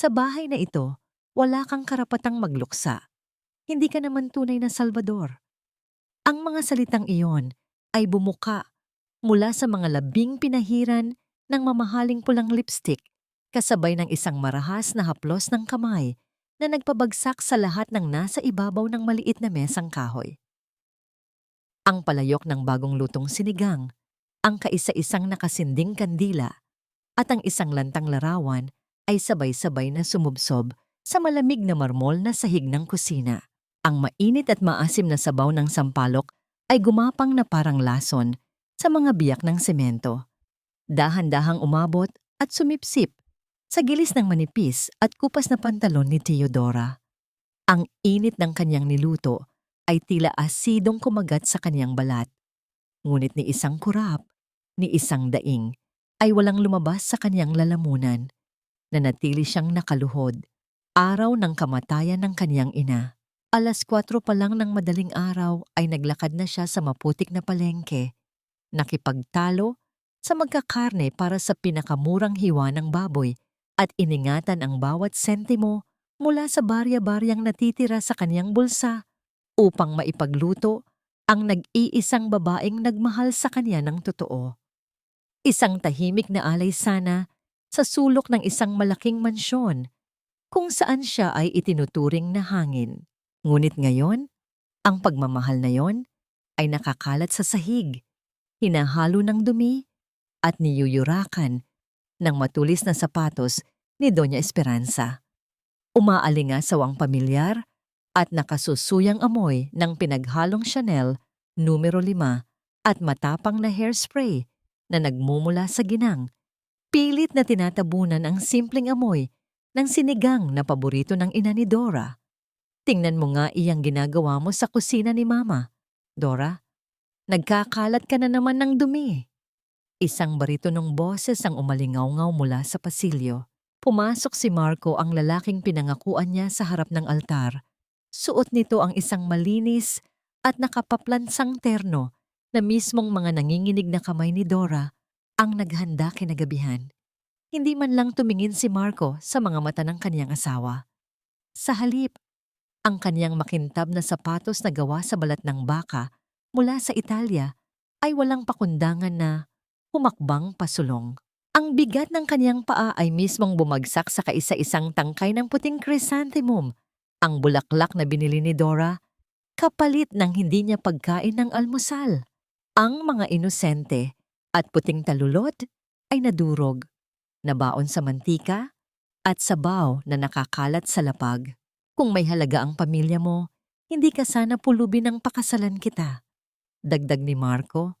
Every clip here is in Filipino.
Sa bahay na ito, wala kang karapatang magluksa. Hindi ka naman tunay na Salvador. Ang mga salitang iyon ay bumuka mula sa mga labing pinahiran ng mamahaling pulang lipstick kasabay ng isang marahas na haplos ng kamay na nagpabagsak sa lahat ng nasa ibabaw ng maliit na mesang kahoy. Ang palayok ng bagong lutong sinigang, ang kaisa-isang nakasinding kandila, at ang isang lantang larawan ay sabay-sabay na sumubsob sa malamig na marmol na sahig ng kusina. Ang mainit at maasim na sabaw ng sampalok ay gumapang na parang lason sa mga biyak ng semento. Dahan-dahang umabot at sumipsip sa gilis ng manipis at kupas na pantalon ni Theodora. Ang init ng kanyang niluto ay tila asidong kumagat sa kanyang balat. Ngunit ni isang kurap, ni isang daing, ay walang lumabas sa kanyang lalamunan. Nanatili siyang nakaluhod, araw ng kamatayan ng kanyang ina. 4:00 pa lang ng madaling araw ay naglakad na siya sa maputik na palengke, nakipagtalo sa magkakarne para sa pinakamurang hiwa ng baboy at iningatan ang bawat sentimo mula sa barya-baryang natitira sa kanyang bulsa upang maipagluto ang nag-iisang babaeng nagmahal sa kanya ng totoo. Isang tahimik na alay sana sa sulok ng isang malaking mansyon kung saan siya ay itinuturing na hangin. Ngunit ngayon, ang pagmamahal na yon ay nakakalat sa sahig, hinahalo ng dumi at niyuyurakan ng matulis na sapatos ni Doña Esperanza. Umaalingasawang pamilyar at nakasusuyang amoy ng pinaghalong Chanel numero 5 at matapang na hairspray na nagmumula sa ginang. Pilit na tinatabunan ang simpleng amoy ng sinigang na paborito ng ina ni Dora. Tingnan mo nga iyang ginagawa mo sa kusina ni Mama. Dora, nagkakalat ka na naman ng dumi. Isang baritonong boses ang umalingaw-ngaw mula sa pasilyo. Pumasok si Marco, ang lalaking pinangakuan niya sa harap ng altar. Suot nito ang isang malinis at nakapaplansang terno na mismong mga nanginginig na kamay ni Dora ang naghanda kinagabihan. Hindi man lang tumingin si Marco sa mga mata ng kanyang asawa. Sa halip, ang kanyang makintab na sapatos na gawa sa balat ng baka mula sa Italia ay walang pakundangan na humakbang pasulong. Ang bigat ng kanyang paa ay mismong bumagsak sa kaisa-isang tangkay ng puting chrysanthemum. Ang bulaklak na binili ni Dora, kapalit ng hindi niya pagkain ng almusal. Ang mga inosente at puting talulod ay nadurog, nabaon sa mantika at sabaw na nakakalat sa lapag. Kung may halaga ang pamilya mo, hindi ka sana pulubin ng pakasalan kita. Dagdag ni Marco,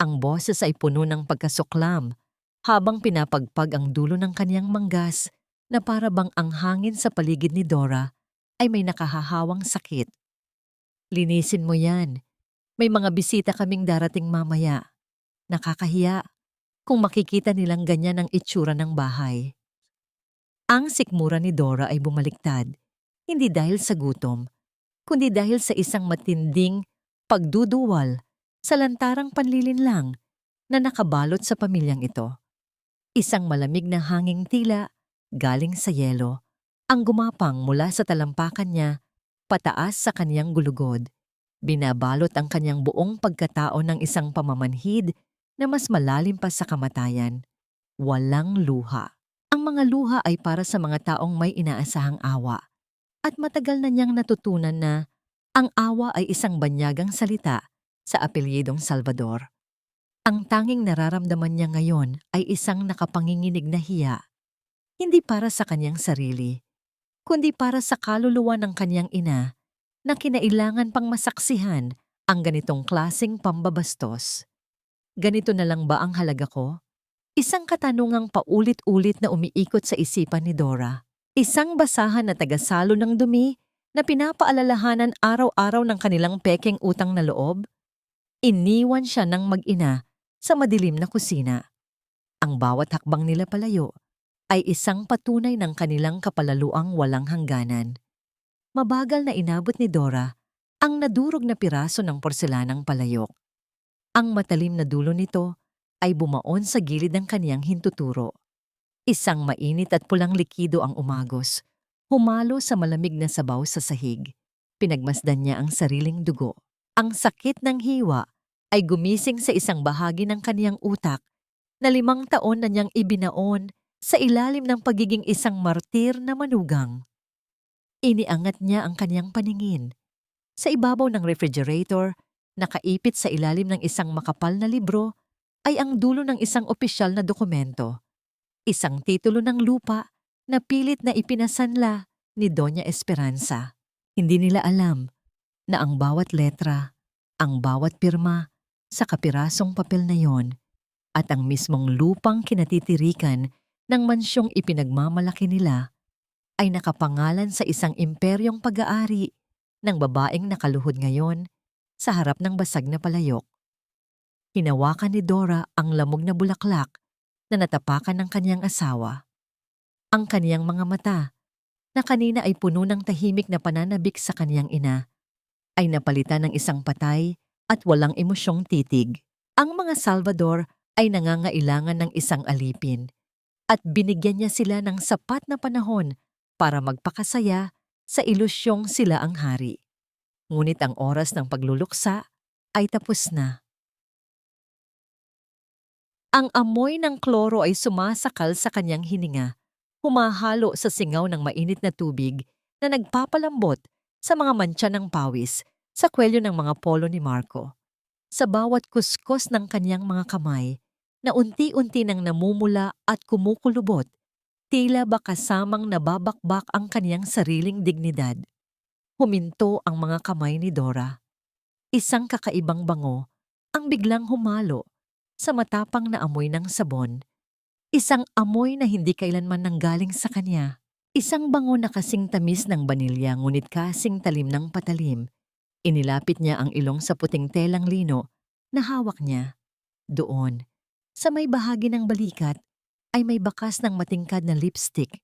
ang boses ay puno ng pagkasuklam habang pinapagpag ang dulo ng kanyang manggas na para bang ang hangin sa paligid ni Dora ay may nakahahawang sakit. Linisin mo yan. May mga bisita kaming darating mamaya. Nakakahiya kung makikita nilang ganyan ang itsura ng bahay. Ang sikmura ni Dora ay bumaliktad, hindi dahil sa gutom, kundi dahil sa isang matinding pagduduwal sa lantarang panlilinlang na nakabalot sa pamilyang ito. Isang malamig na hanging tila galing sa yelo ang gumapang mula sa talampakan niya pataas sa kanyang gulugod. Binabalot ang kanyang buong pagkatao ng isang pamamanhid na mas malalim pa sa kamatayan. Walang luha. Ang mga luha ay para sa mga taong may inaasahang awa. At matagal na niyang natutunan na ang awa ay isang banyagang salita sa apelyidong Salvador. Ang tanging nararamdaman niya ngayon ay isang nakapanginginig na hiya, hindi para sa kanyang sarili, kundi para sa kaluluwa ng kanyang ina na kinailangan pang masaksihan ang ganitong klaseng pambabastos. Ganito na lang ba ang halaga ko? Isang katanungang paulit-ulit na umiikot sa isipan ni Dora. Isang basahan na tagasalo ng dumi na pinapaalalahanan araw-araw ng kanilang pekeng utang na loob. Iniwan siya ng mag-ina sa madilim na kusina. Ang bawat hakbang nila palayo ay isang patunay ng kanilang kapalaluang walang hangganan. Mabagal na inabot ni Dora ang nadurog na piraso ng porselanang palayok. Ang matalim na dulo nito ay bumaon sa gilid ng kaniyang hintuturo. Isang mainit at pulang likido ang umagos. Humalo sa malamig na sabaw sa sahig. Pinagmasdan niya ang sariling dugo. Ang sakit ng hiwa ay gumising sa isang bahagi ng kaniyang utak na 5 taon na niyang ibinaon sa ilalim ng pagiging isang martir na manugang. Iniangat niya ang kaniyang paningin. Sa ibabaw ng refrigerator, nakaipit sa ilalim ng isang makapal na libro, ay ang dulo ng isang opisyal na dokumento. Isang titulo ng lupa na pilit na ipinasanla ni Doña Esperanza. Hindi nila alam na ang bawat letra, ang bawat pirma sa kapirasong papel na yon at ang mismong lupang kinatitirikan ng mansyong ipinagmamalaki nila ay nakapangalan sa isang imperyong pag-aari ng babaeng nakaluhod ngayon sa harap ng basag na palayok. Hinawakan ni Dora ang lamog na bulaklak na natapakan ng kanyang asawa. Ang kaniyang mga mata, na kanina ay puno ng tahimik na pananabik sa kaniyang ina, ay napalitan ng isang patay at walang emosyong titig. Ang mga Salvador ay nangangailangan ng isang alipin at binigyan niya sila ng sapat na panahon para magpakasaya sa ilusyong sila ang hari. Ngunit ang oras ng pagluluksa ay tapos na. Ang amoy ng kloro ay sumasakal sa kanyang hininga, humahalo sa singaw ng mainit na tubig na nagpapalambot sa mga mantsa ng pawis sa kwelyo ng mga polo ni Marco. Sa bawat kuskos ng kanyang mga kamay, na unti-unti nang namumula at kumukulubot, tila ba kasamang nababakbak ang kanyang sariling dignidad. Huminto ang mga kamay ni Dora. Isang kakaibang bango ang biglang humalo sa matapang na amoy ng sabon. Isang amoy na hindi kailanman nanggaling sa kanya. Isang bango na kasing tamis ng banilya ngunit kasing talim ng patalim. Inilapit niya ang ilong sa puting telang lino na hawak niya. Doon, sa may bahagi ng balikat, ay may bakas ng matingkad na lipstick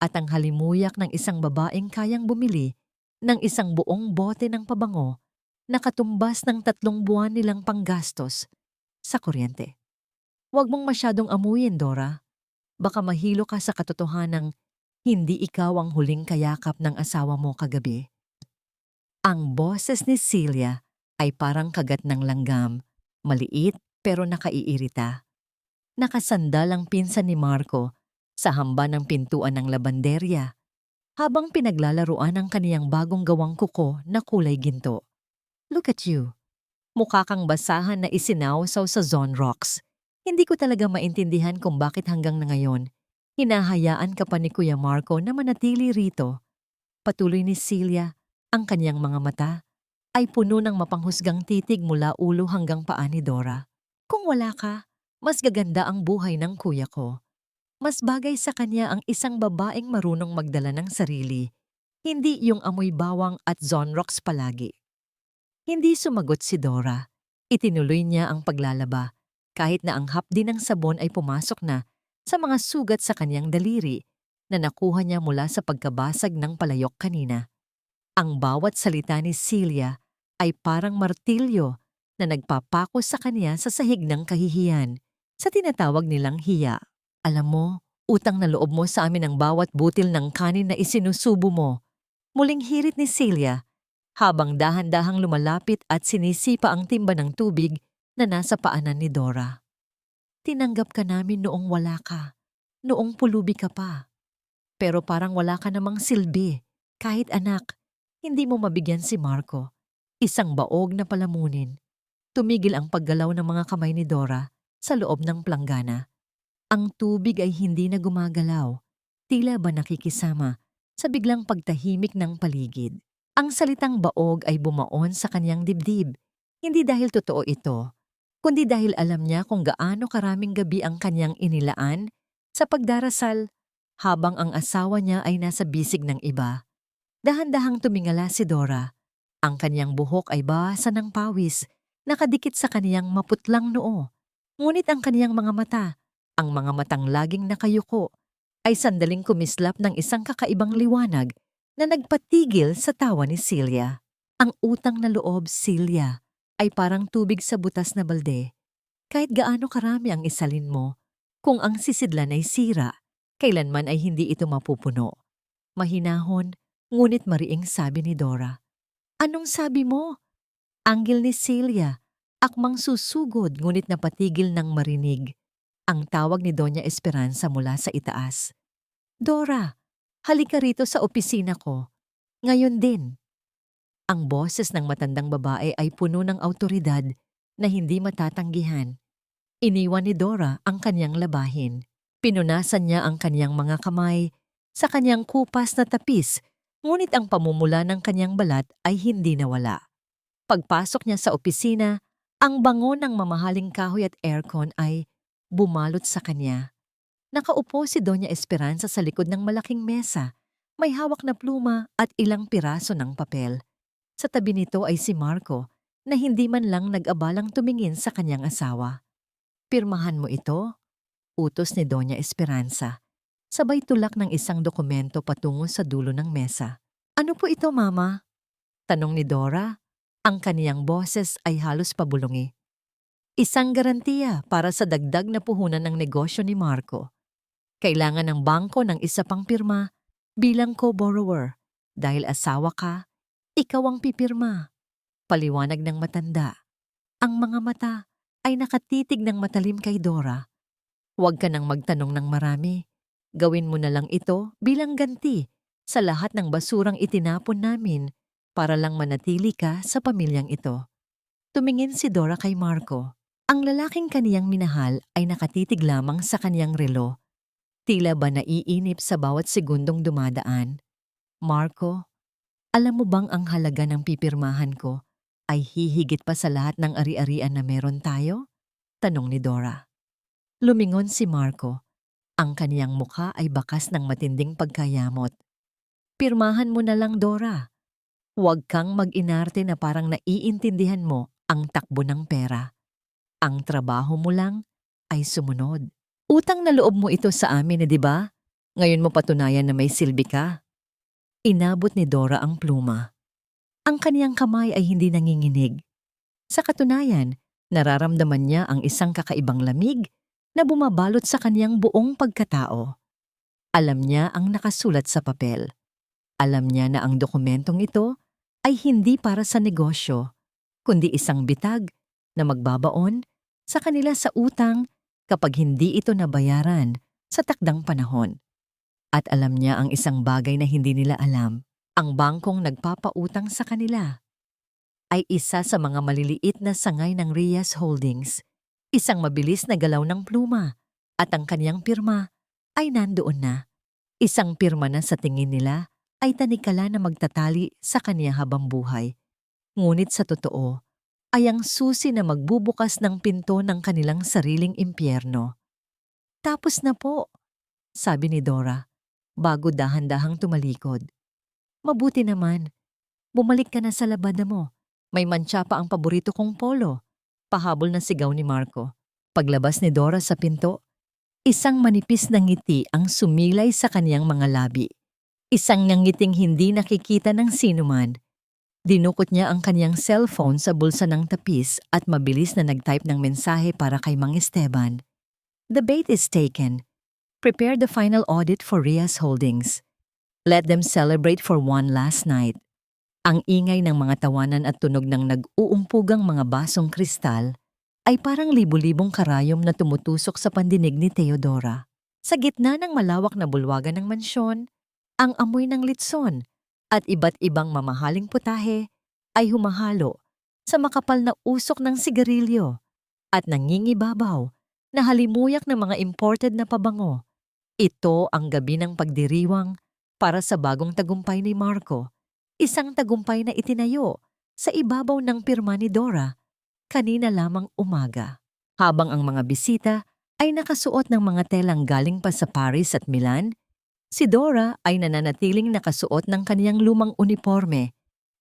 at ang halimuyak ng isang babaeng kayang bumili ng isang buong bote ng pabango na katumbas ng 3 buwan nilang panggastos sa kuryente. Huwag mong masyadong amuyin, Dora. Baka mahilo ka sa katotohanang hindi ikaw ang huling kayakap ng asawa mo kagabi. Ang boses ni Celia ay parang kagat ng langgam, maliit pero nakaiirita. Nakasandal ang pinsan ni Marco sa hamba ng pintuan ng labanderya habang pinaglalaruan ang kaniyang bagong gawang kuko na kulay ginto. Look at you. Mukha kang basahan na isinawsaw sa Zone Rocks. Hindi ko talaga maintindihan kung bakit hanggang na ngayon hinahayaan ka pa ni Kuya Marco na manatili rito. Patuloy ni Celia, ang kanyang mga mata ay puno ng mapanghusgang titig mula ulo hanggang paa ni Dora. Kung wala ka, mas gaganda ang buhay ng kuya ko. Mas bagay sa kanya ang isang babaeng marunong magdala ng sarili, hindi yung amoy bawang at Zone Rocks palagi. Hindi sumagot si Dora. Itinuloy niya ang paglalaba, kahit na ang hapdi ng sabon ay pumasok na sa mga sugat sa kanyang daliri na nakuha niya mula sa pagkabasag ng palayok kanina. Ang bawat salita ni Celia ay parang martilyo na nagpapako sa kanya sa sahig ng kahihiyan, sa tinatawag nilang hiya. Alam mo, utang na loob mo sa amin ang bawat butil ng kanin na isinusubo mo. Muling hirit ni Celia, habang dahan-dahang lumalapit at sinisipa ang timba ng tubig na nasa paanan ni Dora. Tinanggap ka namin noong wala ka, noong pulubi ka pa. Pero parang wala ka namang silbi, kahit anak, hindi mo mabigyan si Marco. Isang baog na palamunin. Tumigil ang paggalaw ng mga kamay ni Dora sa loob ng planggana. Ang tubig ay hindi na gumagalaw, tila ba nakikisama sa biglang pagtahimik ng paligid. Ang salitang baog ay bumaon sa kanyang dibdib, hindi dahil totoo ito, kundi dahil alam niya kung gaano karaming gabi ang kanyang inilaan sa pagdarasal habang ang asawa niya ay nasa bisig ng iba. Dahan-dahang tumingala si Dora. Ang kanyang buhok ay basa ng pawis, nakadikit sa kaniyang maputlang noo. Ngunit ang kaniyang mga mata, ang mga matang laging nakayuko, ay sandaling kumislap ng isang kakaibang liwanag na nagpatigil sa tawa ni Celia. Ang utang na loob, Celia, ay parang tubig sa butas na balde. Kahit gaano karami ang isalin mo, kung ang sisidlan ay sira, Kailanman ay hindi ito mapupuno. Mahinahon, ngunit mariing sabi ni Dora. Anong sabi mo? Anggel ni Celia, akmang susugod ngunit napatigil ng marinig. Ang tawag ni Doña Esperanza mula sa itaas. Dora, halika rito sa opisina ko. Ngayon din. Ang boses ng matandang babae ay puno ng awtoridad na hindi matatanggihan. Iniwan ni Dora ang kanyang labahin. Pinunasan niya ang kanyang mga kamay sa kanyang kupas na tapis, ngunit ang pamumula ng kanyang balat ay hindi nawala. Pagpasok niya sa opisina, ang bango ng mamahaling kahoy at aircon ay bumalot sa kanya. Nakaupo si Doña Esperanza sa likod ng malaking mesa, may hawak na pluma at ilang piraso ng papel. Sa tabi nito ay si Marco na hindi man lang nag-abalang tumingin sa kanyang asawa. Pirmahan mo ito? Utos ni Doña Esperanza. Sabay tulak ng isang dokumento patungo sa dulo ng mesa. Ano po ito, Mama? Tanong ni Dora. Ang kaniyang boses ay halos pabulungi. Isang garantiya para sa dagdag na puhunan ng negosyo ni Marco. Kailangan ng bangko ng isa pang pirma bilang co-borrower. Dahil asawa ka, ikaw ang pipirma. Paliwanag ng matanda. Ang mga mata ay nakatitig ng matalim kay Dora. Huwag ka nang magtanong ng marami. Gawin mo na lang ito bilang ganti sa lahat ng basurang itinapon namin para lang manatili ka sa pamilyang ito. Tumingin si Dora kay Marco. Ang lalaking kaniyang minahal ay nakatitig lamang sa kaniyang relo. Tila ba naiinip sa bawat segundong dumadaan. Marco, alam mo bang ang halaga ng pipirmahan ko ay hihigit pa sa lahat ng ari-arian na meron tayo? Tanong ni Dora. Lumingon si Marco. Ang kaniyang mukha ay bakas ng matinding pagkayamot. Pirmahan mo na lang, Dora. Huwag kang mag-inarte na parang naiintindihan mo ang takbo ng pera. Ang trabaho mo lang ay sumunod. Utang na loob mo ito sa amin, di ba? Ngayon mo patunayan na may silbi ka. Inabot ni Dora ang pluma. Ang kaniyang kamay ay hindi nanginginig. Sa katunayan, nararamdaman niya ang isang kakaibang lamig na bumabalot sa kaniyang buong pagkatao. Alam niya ang nakasulat sa papel. Alam niya na ang dokumentong ito ay hindi para sa negosyo, kundi isang bitag na magbabaon sa kanila sa utang kapag hindi ito nabayaran sa takdang panahon. At alam niya ang isang bagay na hindi nila alam. Ang bangkong nagpapautang sa kanila ay isa sa mga maliliit na sangay ng Rias Holdings. Isang mabilis na galaw ng pluma at ang kaniyang pirma ay nandoon na. Isang pirma na sa tingin nila ay tanikala na magtatali sa kaniya habang buhay. Ngunit sa totoo ay ang susi na magbubukas ng pinto ng kanilang sariling impyerno. Tapos na po, sabi ni Dora, bago dahan-dahang tumalikod. Mabuti naman, bumalik ka na sa labada mo. May mantsa pa ang paborito kong polo. Pahabol na sigaw ni Marco. Paglabas ni Dora sa pinto, isang manipis na ngiti ang sumilay sa kaniyang mga labi. Isang ngiting hindi nakikita ng sinuman. Dinukot niya ang kaniyang cellphone sa bulsa ng tapis at mabilis na nag-type ng mensahe para kay Mang Esteban. The bait is taken. Prepare the final audit for Rias Holdings. Let them celebrate for one last night. Ang ingay ng mga tawanan at tunog ng nag-uumpugang mga basong kristal ay parang libu-libong karayom na tumutusok sa pandinig ni Theodora. Sa gitna ng malawak na bulwagan ng mansyon, ang amoy ng litson at iba't ibang mamahaling putahe ay humahalo sa makapal na usok ng sigarilyo at nangingibabaw na halimuyak ng mga imported na pabango. Ito ang gabi ng pagdiriwang para sa bagong tagumpay ni Marco, isang tagumpay na itinayo sa ibabaw ng pirma ni Dora kanina lamang umaga. Habang ang mga bisita ay nakasuot ng mga telang galing pa sa Paris at Milan, si Dora ay nananatiling nakasuot ng kaniyang lumang uniforme,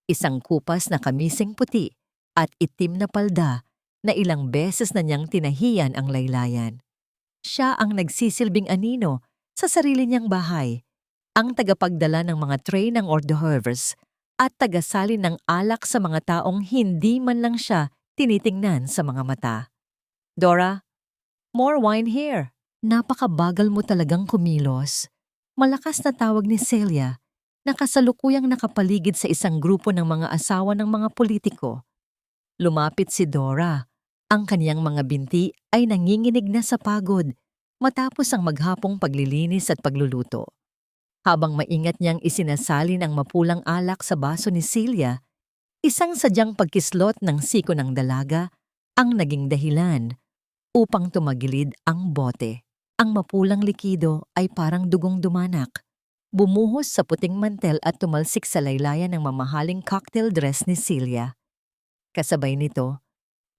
isang kupas na kamiseng puti at itim na palda na ilang beses na niyang tinahiyan ang laylayan. Siya ang nagsisilbing anino sa sarili niyang bahay, ang tagapagdala ng mga tray ng hors d'oeuvres at tagasalin ng alak sa mga taong hindi man lang siya tinitingnan sa mga mata. Dora, more wine here. Napakabagal mo talagang kumilos. Malakas na tawag ni Celia na kasalukuyang nakapaligid sa isang grupo ng mga asawa ng mga politiko. Lumapit si Dora. Ang kaniyang mga binti ay nanginginig na sa pagod matapos ang maghapong paglilinis at pagluluto. Habang maingat niyang isinasalin ang mapulang alak sa baso ni Celia, isang sadyang pagkislot ng siko ng dalaga ang naging dahilan upang tumagilid ang bote. Ang mapulang likido ay parang dugong dumanak, bumuhos sa puting mantel at tumalsik sa laylayan ng mamahaling cocktail dress ni Celia. Kasabay nito,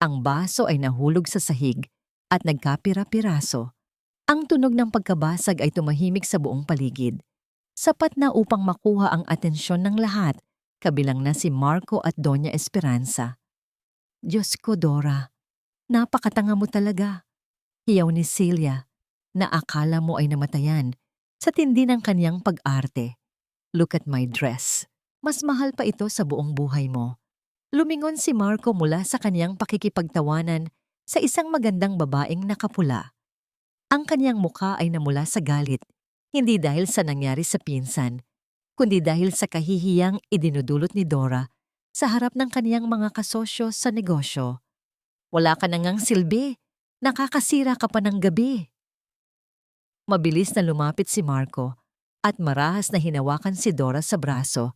ang baso ay nahulog sa sahig at nagkapira-piraso. Ang tunog ng pagkabasag ay tumahimik sa buong paligid, sapat na upang makuha ang atensyon ng lahat, kabilang na si Marco at Doña Esperanza. Diyos ko, Dora, napakatanga mo talaga. Hiyaw ni Celia, na akala mo ay namatayan sa tindi ng kaniyang pag-arte. Look at my dress. Mas mahal pa ito sa buong buhay mo. Lumingon si Marco mula sa kaniyang pakikipagtawanan sa isang magandang babaeng nakapula. Ang kaniyang mukha ay namula sa galit, hindi dahil sa nangyari sa pinsan, kundi dahil sa kahihiyang idinudulot ni Dora sa harap ng kaniyang mga kasosyo sa negosyo. Wala ka na ngang silbi, nakakasira ka pa ng gabi. Mabilis na lumapit si Marco at marahas na hinawakan si Dora sa braso.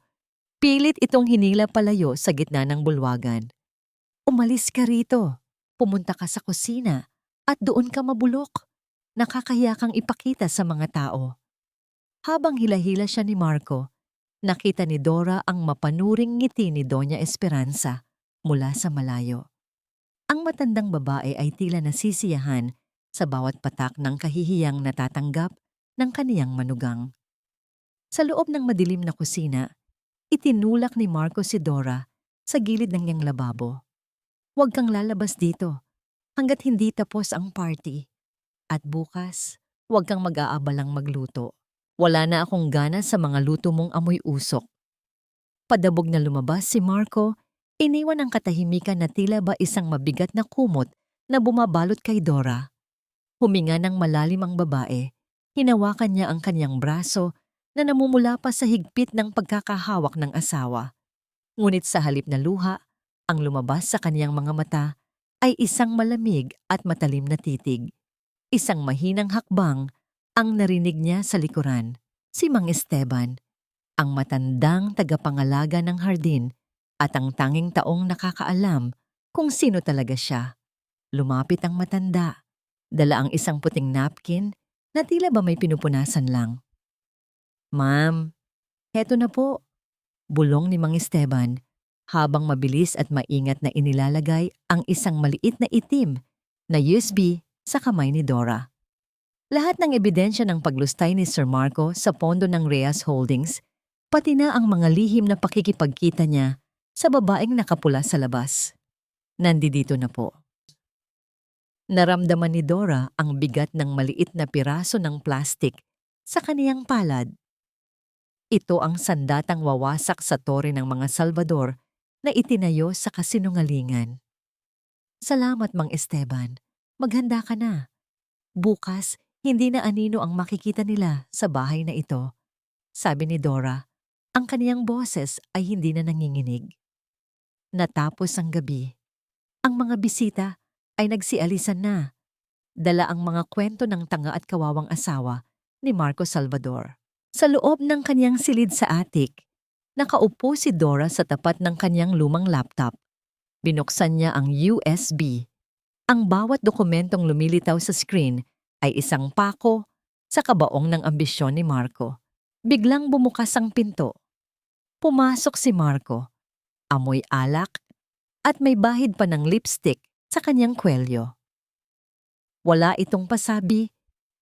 Pilit itong hinila palayo sa gitna ng bulwagan. Umalis ka rito, pumunta ka sa kusina at doon ka mabulok. Nakakahiya kang ipakita sa mga tao. Habang hila-hila siya ni Marco, nakita ni Dora ang mapanuring ngiti ni Doña Esperanza mula sa malayo. Ang matandang babae ay tila nasisiyahan sa bawat patak ng kahihiyang natatanggap ng kaniyang manugang. Sa loob ng madilim na kusina, itinulak ni Marco si Dora sa gilid ng niyang lababo. Huwag kang lalabas dito hanggat hindi tapos ang party. At bukas, huwag kang mag-aabalang magluto. Wala na akong gana sa mga luto mong amoy usok. Padabog na lumabas si Marco, iniwan ang katahimikan na tila ba isang mabigat na kumot na bumabalot kay Dora. Huminga ng malalim ang babae, hinawakan niya ang kanyang braso na namumula pa sa higpit ng pagkakahawak ng asawa. Ngunit sa halip na luha, ang lumabas sa kanyang mga mata ay isang malamig at matalim na titig. Isang mahinang hakbang ang narinig niya sa likuran, si Mang Esteban, ang matandang tagapangalaga ng hardin at ang tanging taong nakakaalam kung sino talaga siya. Lumapit ang matanda. Dala ang isang puting napkin na tila ba may pinupunasan lang. Ma'am, heto na po. Bulong ni Mang Esteban habang mabilis at maingat na inilalagay ang isang maliit na itim na USB sa kamay ni Dora. Lahat ng ebidensya ng paglustay ni Sir Marco sa pondo ng Reyes Holdings, pati na ang mga lihim na pakikipagkita niya sa babaeng nakapula sa labas. Nandito na po. Naramdaman ni Dora ang bigat ng maliit na piraso ng plastik sa kaniyang palad. Ito ang sandatang wawasak sa tore ng mga Salvador na itinayo sa kasinungalingan. Salamat, Mang Esteban. Maghanda ka na. Bukas, hindi na anino ang makikita nila sa bahay na ito. Sabi ni Dora, ang kaniyang boses ay hindi na nanginginig. Natapos ang gabi. Ang mga bisita ay nagsialisan na. Dala ang mga kwento ng tanga at kawawang asawa ni Marco Salvador. Sa loob ng kanyang silid sa attic, nakaupo si Dora sa tapat ng kanyang lumang laptop. Binuksan niya ang USB. Ang bawat dokumentong lumilitaw sa screen ay isang pako sa kabaong ng ambisyon ni Marco. Biglang bumukas ang pinto. Pumasok si Marco. Amoy alak at may bahid pa ng lipstick sa kanyang kwelyo. Wala itong pasabi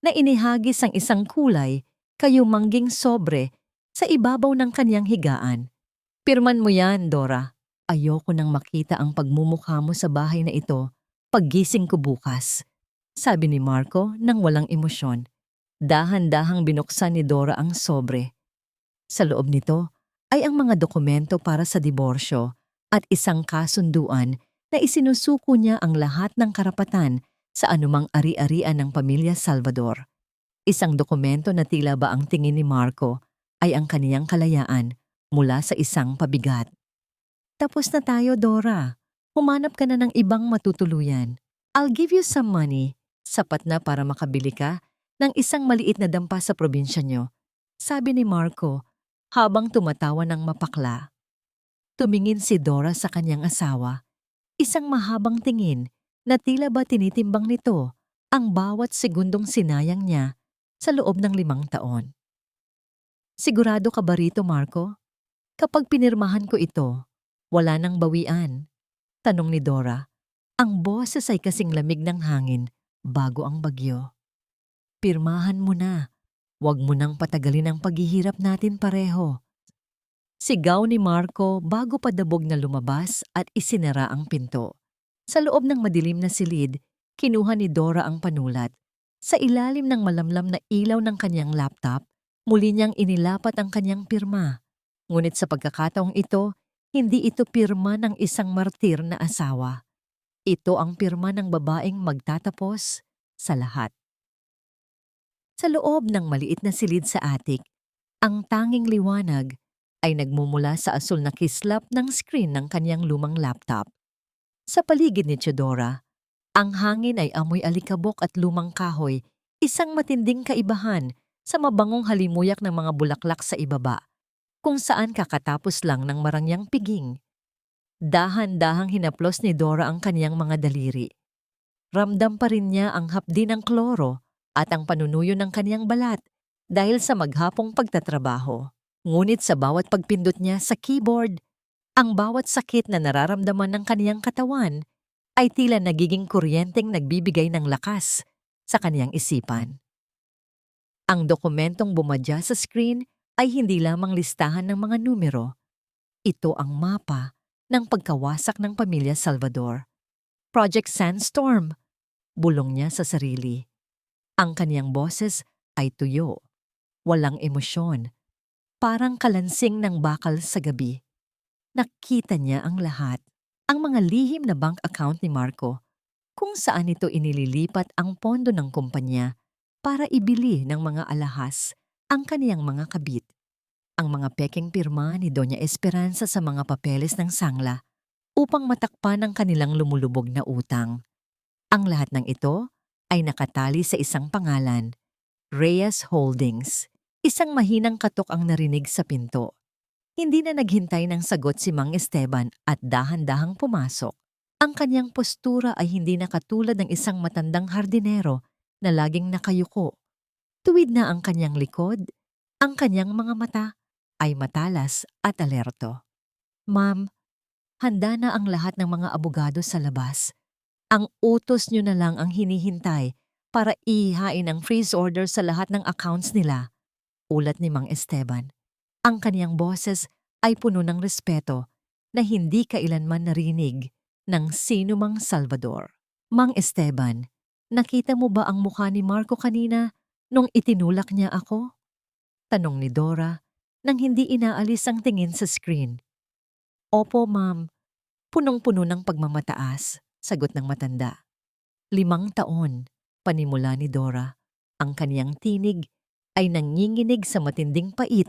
na inihagis ang isang kulay kayumangging sobre sa ibabaw ng kanyang higaan. Pirman mo yan, Dora. Ayoko nang makita ang pagmumukha mo sa bahay na ito paggising ko bukas, sabi ni Marco nang walang emosyon. Dahan-dahang binuksan ni Dora ang sobre. Sa loob nito ay ang mga dokumento para sa diborsyo at isang kasunduan na isinusuko niya ang lahat ng karapatan sa anumang ari-arian ng pamilya Salvador. Isang dokumento na tila ba ang tingin ni Marco ay ang kaniyang kalayaan mula sa isang pabigat. Tapos na tayo, Dora. Humanap ka na ng ibang matutuluyan. I'll give you some money. Sapat na para makabili ka ng isang maliit na dampa sa probinsya nyo, sabi ni Marco habang tumatawa ng mapakla. Tumingin si Dora sa kanyang asawa, isang mahabang tingin na tila ba tinitimbang nito ang bawat segundong sinayang niya sa loob ng 5 taon. Sigurado ka ba rito, Marco? Kapag pinirmahan ko ito, wala nang bawian. Tanong ni Dora. Ang boses ay kasing lamig ng hangin bago ang bagyo. Pirmahan mo na. Huwag mo nang patagalin ang paghihirap natin pareho. Sigaw ni Marco bago padabog na lumabas at isinara ang pinto. Sa loob ng madilim na silid, kinuha ni Dora ang panulat. Sa ilalim ng malamlam na ilaw ng kanyang laptop, muli niyang inilapat ang kanyang pirma. Ngunit sa pagkakataong ito, hindi ito pirma ng isang martir na asawa. Ito ang pirma ng babaeng magtatapos sa lahat. Sa loob ng maliit na silid sa attic, ang tanging liwanag ay nagmumula sa asul na kislap ng screen ng kanyang lumang laptop. Sa paligid ni Theodora, ang hangin ay amoy alikabok at lumang kahoy, isang matinding kaibahan sa mabangong halimuyak ng mga bulaklak sa ibaba, kung saan kakatapos lang ng marangyang piging. Dahan-dahang hinaplos ni Dora ang kaniyang mga daliri. Ramdam pa rin niya ang hapdi ng kloro at ang panunuyo ng kaniyang balat dahil sa maghapong pagtatrabaho. Ngunit sa bawat pagpindot niya sa keyboard, ang bawat sakit na nararamdaman ng kaniyang katawan ay tila nagiging kuryenteng nagbibigay ng lakas sa kaniyang isipan. Ang dokumentong bumadya sa screen ay hindi lamang listahan ng mga numero. Ito ang mapa ng pagkawasak ng pamilya Salvador. Project Sandstorm, bulong niya sa sarili. Ang kaniyang boses ay tuyo, walang emosyon, parang kalansing ng bakal sa gabi. Nakita niya ang lahat, ang mga lihim na bank account ni Marco, kung saan ito inililipat ang pondo ng kumpanya para ibili ng mga alahas ang kaniyang mga kabit. Ang mga pekeng pirma ni Doña Esperanza sa mga papeles ng sangla upang matakpan ang kanilang lumulubog na utang. Ang lahat ng ito ay nakatali sa isang pangalan, Reyes Holdings. Isang mahinang katok ang narinig sa pinto. Hindi na naghintay ng sagot si Mang Esteban at dahan-dahang pumasok. Ang kanyang postura ay hindi na katulad ng isang matandang hardinero na laging nakayuko. Tuwid na ang kanyang likod, ang kanyang mga mata ay matalas at alerto. Ma'am, handa na ang lahat ng mga abogado sa labas. Ang utos niyo na lang ang hinihintay para ihain ang freeze order sa lahat ng accounts nila. Ulat ni Mang Esteban. Ang kaniyang boses ay puno ng respeto na hindi kailanman narinig ng sino mang Salvador. Mang Esteban, nakita mo ba ang mukha ni Marco kanina nung itinulak niya ako? Tanong ni Dora nang hindi inaalis ang tingin sa screen. Opo, ma'am. Punong-puno ng pagmamataas, sagot ng matanda. 5 taon, panimula ni Dora. Ang kaniyang tinig ay nanginginig sa matinding pait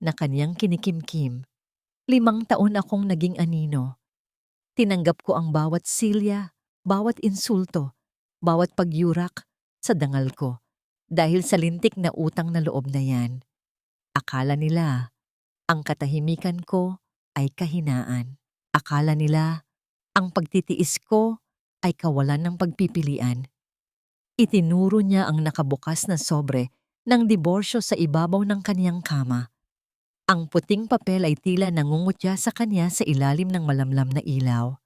na kaniyang kinikimkim. 5 taon akong naging anino. Tinanggap ko ang bawat silya, bawat insulto, bawat pagyurak sa dangal ko dahil sa lintik na utang na loob na yan. Akala nila, ang katahimikan ko ay kahinaan. Akala nila, ang pagtitiis ko ay kawalan ng pagpipilian. Itinuro niya ang nakabukas na sobre ng diborsyo sa ibabaw ng kaniyang kama. Ang puting papel ay tila nangungutya sa kanya sa ilalim ng malamlam na ilaw.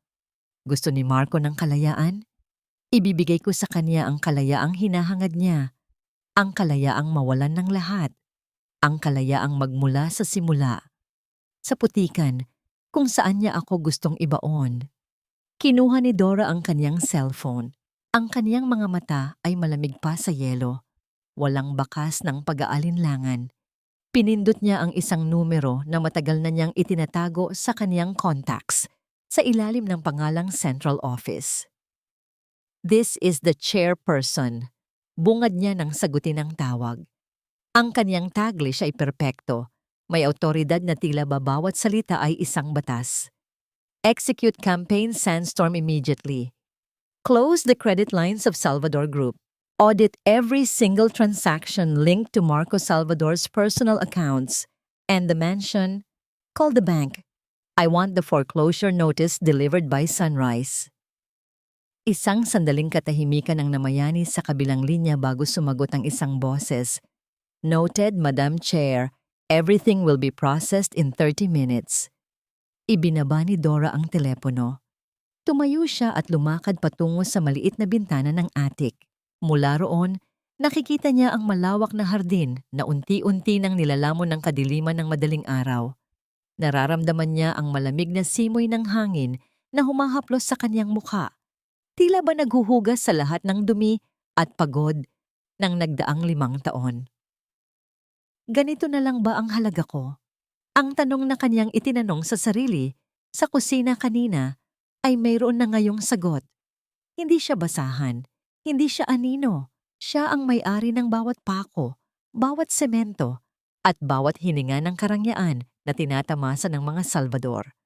Gusto ni Marco ng kalayaan? Ibibigay ko sa kanya ang kalayaang hinahangad niya, ang kalayaang mawalan ng lahat, ang kalayaang magmula sa simula. Sa putikan, kung saan niya ako gustong ibaon. Kinuha ni Dora ang kaniyang cellphone. Ang kaniyang mga mata ay malamig pa sa yelo. Walang bakas ng pag-aalinlangan. Pinindot niya ang isang numero na matagal na niyang itinatago sa kaniyang contacts sa ilalim ng pangalang Central Office. This is the chairperson. Bungad niya nang sagutin ang tawag. Ang kanyang Taglish ay perpekto. May awtoridad na tila ba bawat salita ay isang batas. Execute campaign Sandstorm immediately. Close the credit lines of Salvador Group. Audit every single transaction linked to Marco Salvador's personal accounts and the mansion. Call the bank. I want the foreclosure notice delivered by sunrise. Isang sandaling katahimikan ang namayani sa kabilang linya bago sumagot ang isang boses. Noted, Madam Chair. Everything will be processed in 30 minutes. Ibinaba ni Dora ang telepono. Tumayo siya at lumakad patungo sa maliit na bintana ng attic. Mula roon, nakikita niya ang malawak na hardin na unti-unti nang nilalamon ng kadiliman ng madaling araw. Nararamdaman niya ang malamig na simoy ng hangin na humahaplos sa kanyang mukha. Tila ba naghuhugas sa lahat ng dumi at pagod ng nagdaang 5 taon. Ganito na lang ba ang halaga ko? Ang tanong na kanyang itinanong sa sarili sa kusina kanina ay mayroon na ngayong sagot. Hindi siya basahan, hindi siya anino. Siya ang may-ari ng bawat pako, bawat semento, at bawat hininga ng karangyaan na tinatamasa ng mga Salvador.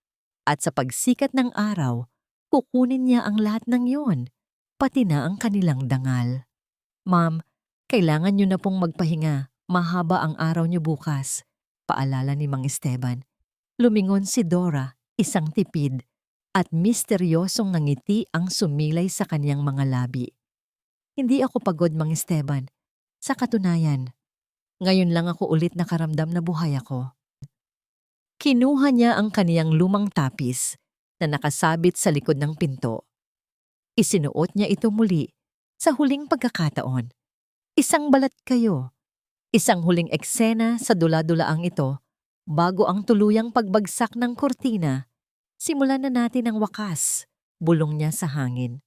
At sa pagsikat ng araw, kukunin niya ang lahat ng yon, pati na ang kanilang dangal. Ma'am, kailangan niyo na pong magpahinga. Mahaba ang araw niyo bukas, paalala ni Mang Esteban. Lumingon si Dora, isang tipid, at misteryosong ngiti ang sumilay sa kanyang mga labi. Hindi ako pagod, Mang Esteban. Sa katunayan, ngayon lang ako ulit nakaramdam na buhay ako. Kinuha niya ang kaniyang lumang tapis na nakasabit sa likod ng pinto. Isinuot niya ito muli sa huling pagkakataon. Isang balat kayo. Isang huling eksena sa dula-dulaang ito bago ang tuluyang pagbagsak ng kortina. Simulan na natin ang wakas, bulong niya sa hangin.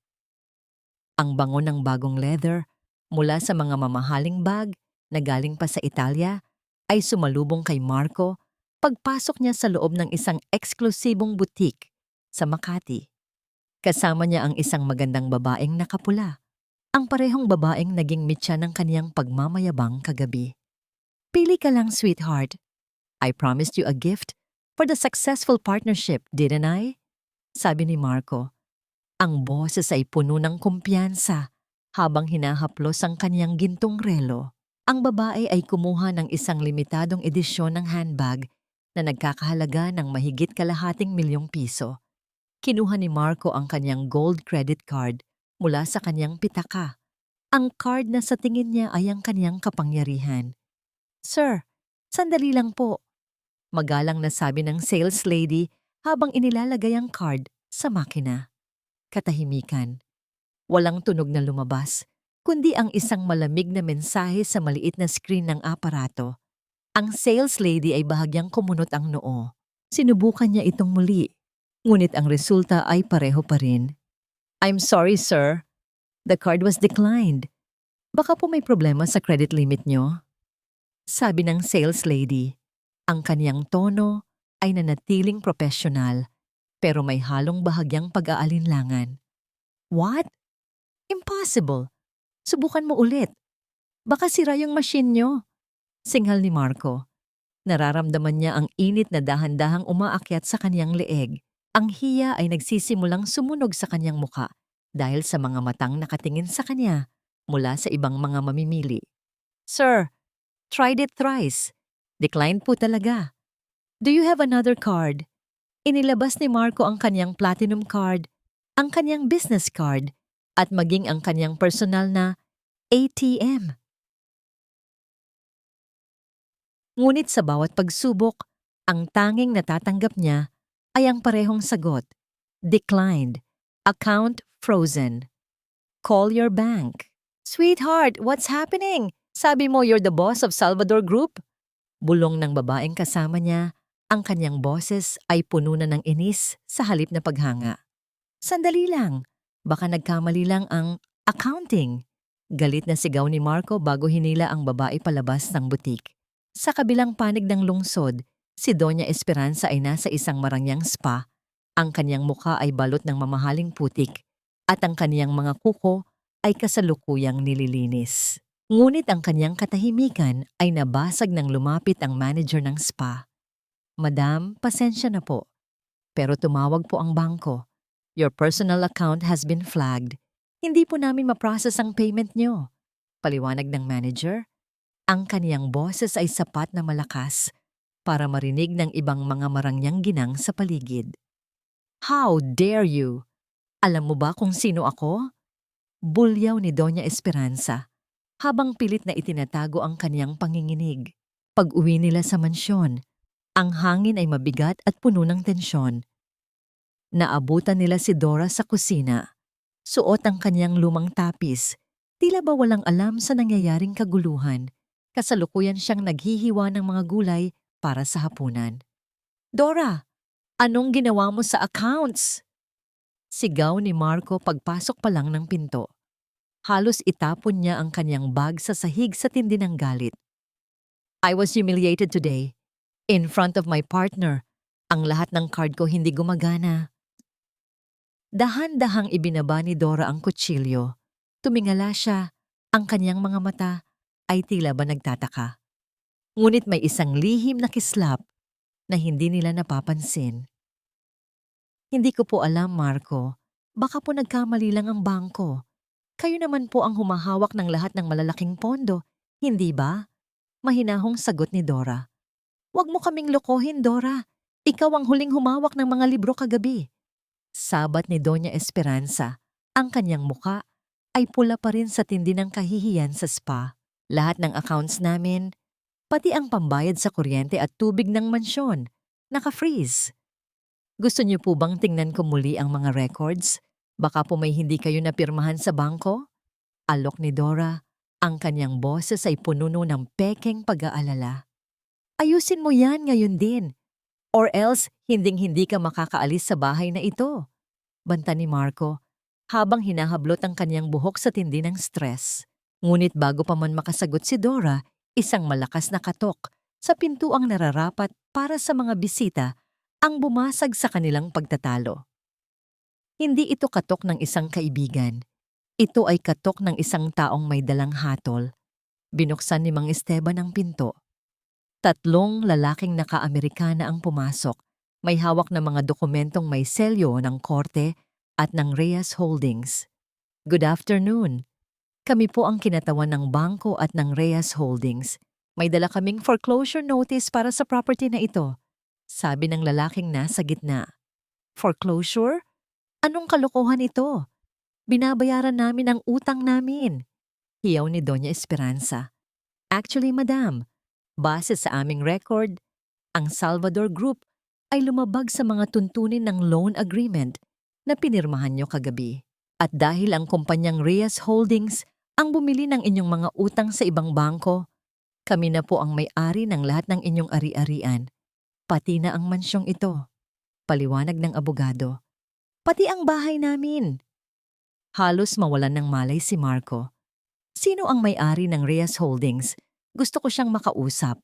Ang bango ng bagong leather mula sa mga mamahaling bag na galing pa sa Italia ay sumalubong kay Marco pagpasok niya sa loob ng isang eksklusibong butik sa Makati. Kasama niya ang isang magandang babaeng nakapula. Ang parehong babaeng naging mitya ng kaniyang pagmamayabang kagabi. Pili ka lang, sweetheart. I promised you a gift for the successful partnership, didn't I? Sabi ni Marco. Ang boses ay puno ng kumpiyansa habang hinahaplos ang kaniyang gintong relo. Ang babae ay kumuha ng isang limitadong edisyon ng handbag na nagkakahalaga ng mahigit ₱250,000. Kinuha ni Marco ang kaniyang gold credit card mula sa kaniyang pitaka. Ang card na sa tingin niya ay ang kaniyang kapangyarihan. Sir, sandali lang po. Magalang na sabi ng sales lady habang inilalagay ang card sa makina. Katahimikan. Walang tunog na lumabas, kundi ang isang malamig na mensahe sa maliit na screen ng aparato. Ang sales lady ay bahagyang kumunot ang noo. Sinubukan niya itong muli, ngunit ang resulta ay pareho pa rin. I'm sorry, sir. The card was declined. Baka po may problema sa credit limit niyo. Sabi ng sales lady. Ang kaniyang tono ay nanatiling profesional pero may halong bahagyang pag-aalinlangan. What? Impossible. Subukan mo ulit. Baka sira yung machine niyo. Singhal ni Marco. Nararamdaman niya ang init na dahan-dahang umaakyat sa kaniyang leeg. Ang hiya ay nagsisimulang sumunog sa kaniyang muka dahil sa mga matang nakatingin sa kanya mula sa ibang mga mamimili. Sir, tried it thrice. Declined po talaga. Do you have another card? Inilabas ni Marco ang kaniyang platinum card, ang kaniyang business card, at maging ang kaniyang personal na ATM. Ngunit sa bawat pagsubok, ang tanging natatanggap niya ay ang parehong sagot. Declined. Account frozen. Call your bank. Sweetheart, what's happening? Sabi mo you're the boss of Salvador Group? Bulong ng babaeng kasama niya, ang kanyang boses ay puno na ng inis sa halip na paghanga. Sandali lang, baka nagkamali lang ang accounting. Galit na sigaw ni Marco bago hinila ang babae palabas ng butik. Sa kabilang panig ng lungsod, si Doña Esperanza ay nasa isang marangyang spa. Ang kanyang mukha ay balot ng mamahaling putik at ang kaniyang mga kuko ay kasalukuyang nililinis. Ngunit ang kanyang katahimikan ay nabasag nang lumapit ang manager ng spa. Madam, pasensya na po. Pero tumawag po ang bangko. Your personal account has been flagged. Hindi po namin ma-process ang payment nyo. Paliwanag ng manager. Ang kaniyang boses ay sapat na malakas para marinig ng ibang mga marangyang ginang sa paligid. How dare you? Alam mo ba kung sino ako? Bulyaw ni Doña Esperanza habang pilit na itinatago ang kaniyang panginginig. Pag-uwi nila sa mansyon, ang hangin ay mabigat at puno ng tensyon. Naabutan nila si Dora sa kusina. Suot ang kaniyang lumang tapis. Tila ba walang alam sa nangyayaring kaguluhan. Kasalukuyan siyang naghihiwa ng mga gulay para sa hapunan. Dora, anong ginawa mo sa accounts? Sigaw ni Marco pagpasok pa lang ng pinto. Halos itapon niya ang kanyang bag sa sahig sa tindi ng galit. I was humiliated today. In front of my partner. Ang lahat ng card ko hindi gumagana. Dahan-dahang ibinaba ni Dora ang kutsilyo. Tumingala siya. Ang kanyang mga mata ay tila ba nagtataka. Ngunit may isang lihim na kislap na hindi nila napapansin. Hindi ko po alam, Marco. Baka po nagkamali lang ang bangko. Kayo naman po ang humahawak ng lahat ng malalaking pondo, hindi ba? Mahinahong sagot ni Dora. Huwag mo kaming lokohin, Dora. Ikaw ang huling humawak ng mga libro kagabi. Sabat ni Doña Esperanza. Ang kanyang muka ay pula pa rin sa tindi ng kahihiyan sa spa. Lahat ng accounts namin, pati ang pambayad sa kuryente at tubig ng mansyon, naka-freeze. Gusto niyo po bang tingnan ko muli ang mga records? Baka po may hindi kayo napirmahan sa bangko? Alok ni Dora, ang kanyang boses ay pununo ng pekeng pag-aalala. Ayusin mo yan ngayon din, or else hinding-hindi ka makakaalis sa bahay na ito. Banta ni Marco, habang hinahablot ang kanyang buhok sa tindi ng stress. Ngunit bago pa man makasagot si Dora, isang malakas na katok sa pintuang nararapat para sa mga bisita ang bumasag sa kanilang pagtatalo. Hindi ito katok ng isang kaibigan. Ito ay katok ng isang taong may dalang hatol. Binuksan ni Mang Esteban ang pinto. 3 lalaking naka-Amerikana ang pumasok. May hawak na mga dokumentong may selyo ng korte at ng Reyes Holdings. Good afternoon. Kami po ang kinatawan ng bangko at ng Reyes Holdings. May dala kaming foreclosure notice para sa property na ito. Sabi ng lalaking nasa gitna. Foreclosure? Anong kalokohan ito? Binabayaran namin ang utang namin. Hiyaw ni Doña Esperanza. Actually, madam, base sa aming record, ang Salvador Group ay lumabag sa mga tuntunin ng loan agreement na pinirmahan nyo kagabi. At dahil ang kumpanyang Reyes Holdings ang bumili ng inyong mga utang sa ibang bangko, kami na po ang may-ari ng lahat ng inyong ari-arian, pati na ang mansyong ito. Paliwanag ng abogado. Pati ang bahay namin. Halos mawalan ng malay si Marco. Sino ang may-ari ng Reyes Holdings? Gusto ko siyang makausap.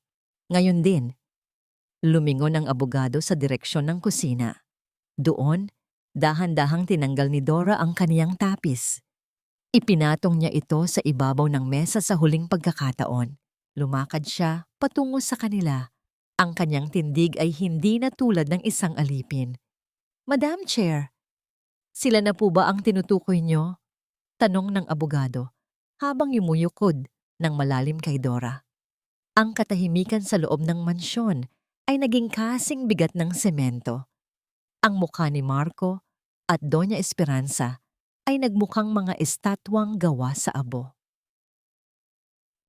Ngayon din. Lumingon ang abogado sa direksyon ng kusina. Doon, dahan-dahang tinanggal ni Dora ang kaniyang tapis. Ipinatong niya ito sa ibabaw ng mesa sa huling pagkakataon. Lumakad siya patungo sa kanila. Ang kanyang tindig ay hindi na tulad ng isang alipin. Madam Chair, sila na po ba ang tinutukoy niyo? Tanong ng abogado habang yumuyukod ng malalim kay Dora. Ang katahimikan sa loob ng mansyon ay naging kasing bigat ng semento. Ang mukha ni Marco at Doña Esperanza ay nagmukhang mga estatwang gawa sa abo.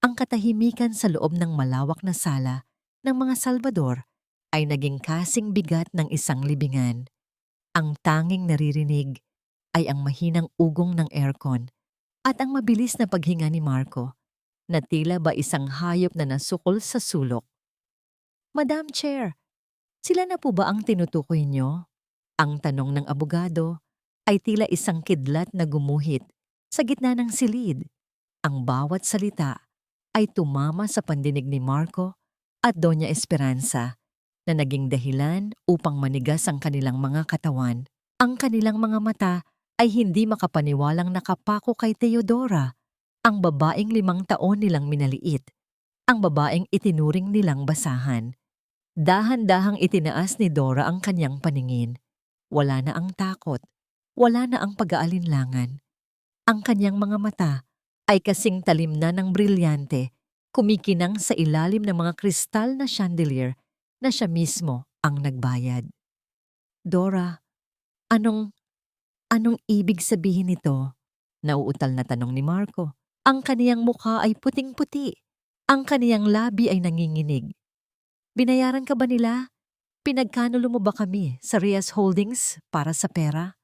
Ang katahimikan sa loob ng malawak na sala ng mga Salvador ay naging kasing bigat ng isang libingan. Ang tanging naririnig ay ang mahinang ugong ng aircon at ang mabilis na paghinga ni Marco na tila ba isang hayop na nasukol sa sulok. Madam Chair, sila na po ba ang tinutukoy niyo? Ang tanong ng abogado ay tila isang kidlat na gumuhit sa gitna ng silid. Ang bawat salita ay tumama sa pandinig ni Marco at Doña Esperanza na naging dahilan upang manigas ang kanilang mga katawan. Ang kanilang mga mata ay hindi makapaniwalang nakapako kay Theodora, ang babaeng 5 taon nilang minaliit, ang babaeng itinuring nilang basahan. Dahan-dahang itinaas ni Dora ang kanyang paningin. Wala na ang takot, wala na ang pag-aalinlangan. Ang kanyang mga mata ay kasing talim na ng brilyante, kumikinang sa ilalim ng mga kristal na chandelier na siya mismo ang nagbayad. Dora, anong ibig sabihin nito? Nauutal na tanong ni Marco. Ang kaniyang mukha ay puting-puti. Ang kaniyang labi ay nanginginig. Binayaran ka ba nila? Pinagkanulo mo ba kami sa Reyes Holdings para sa pera?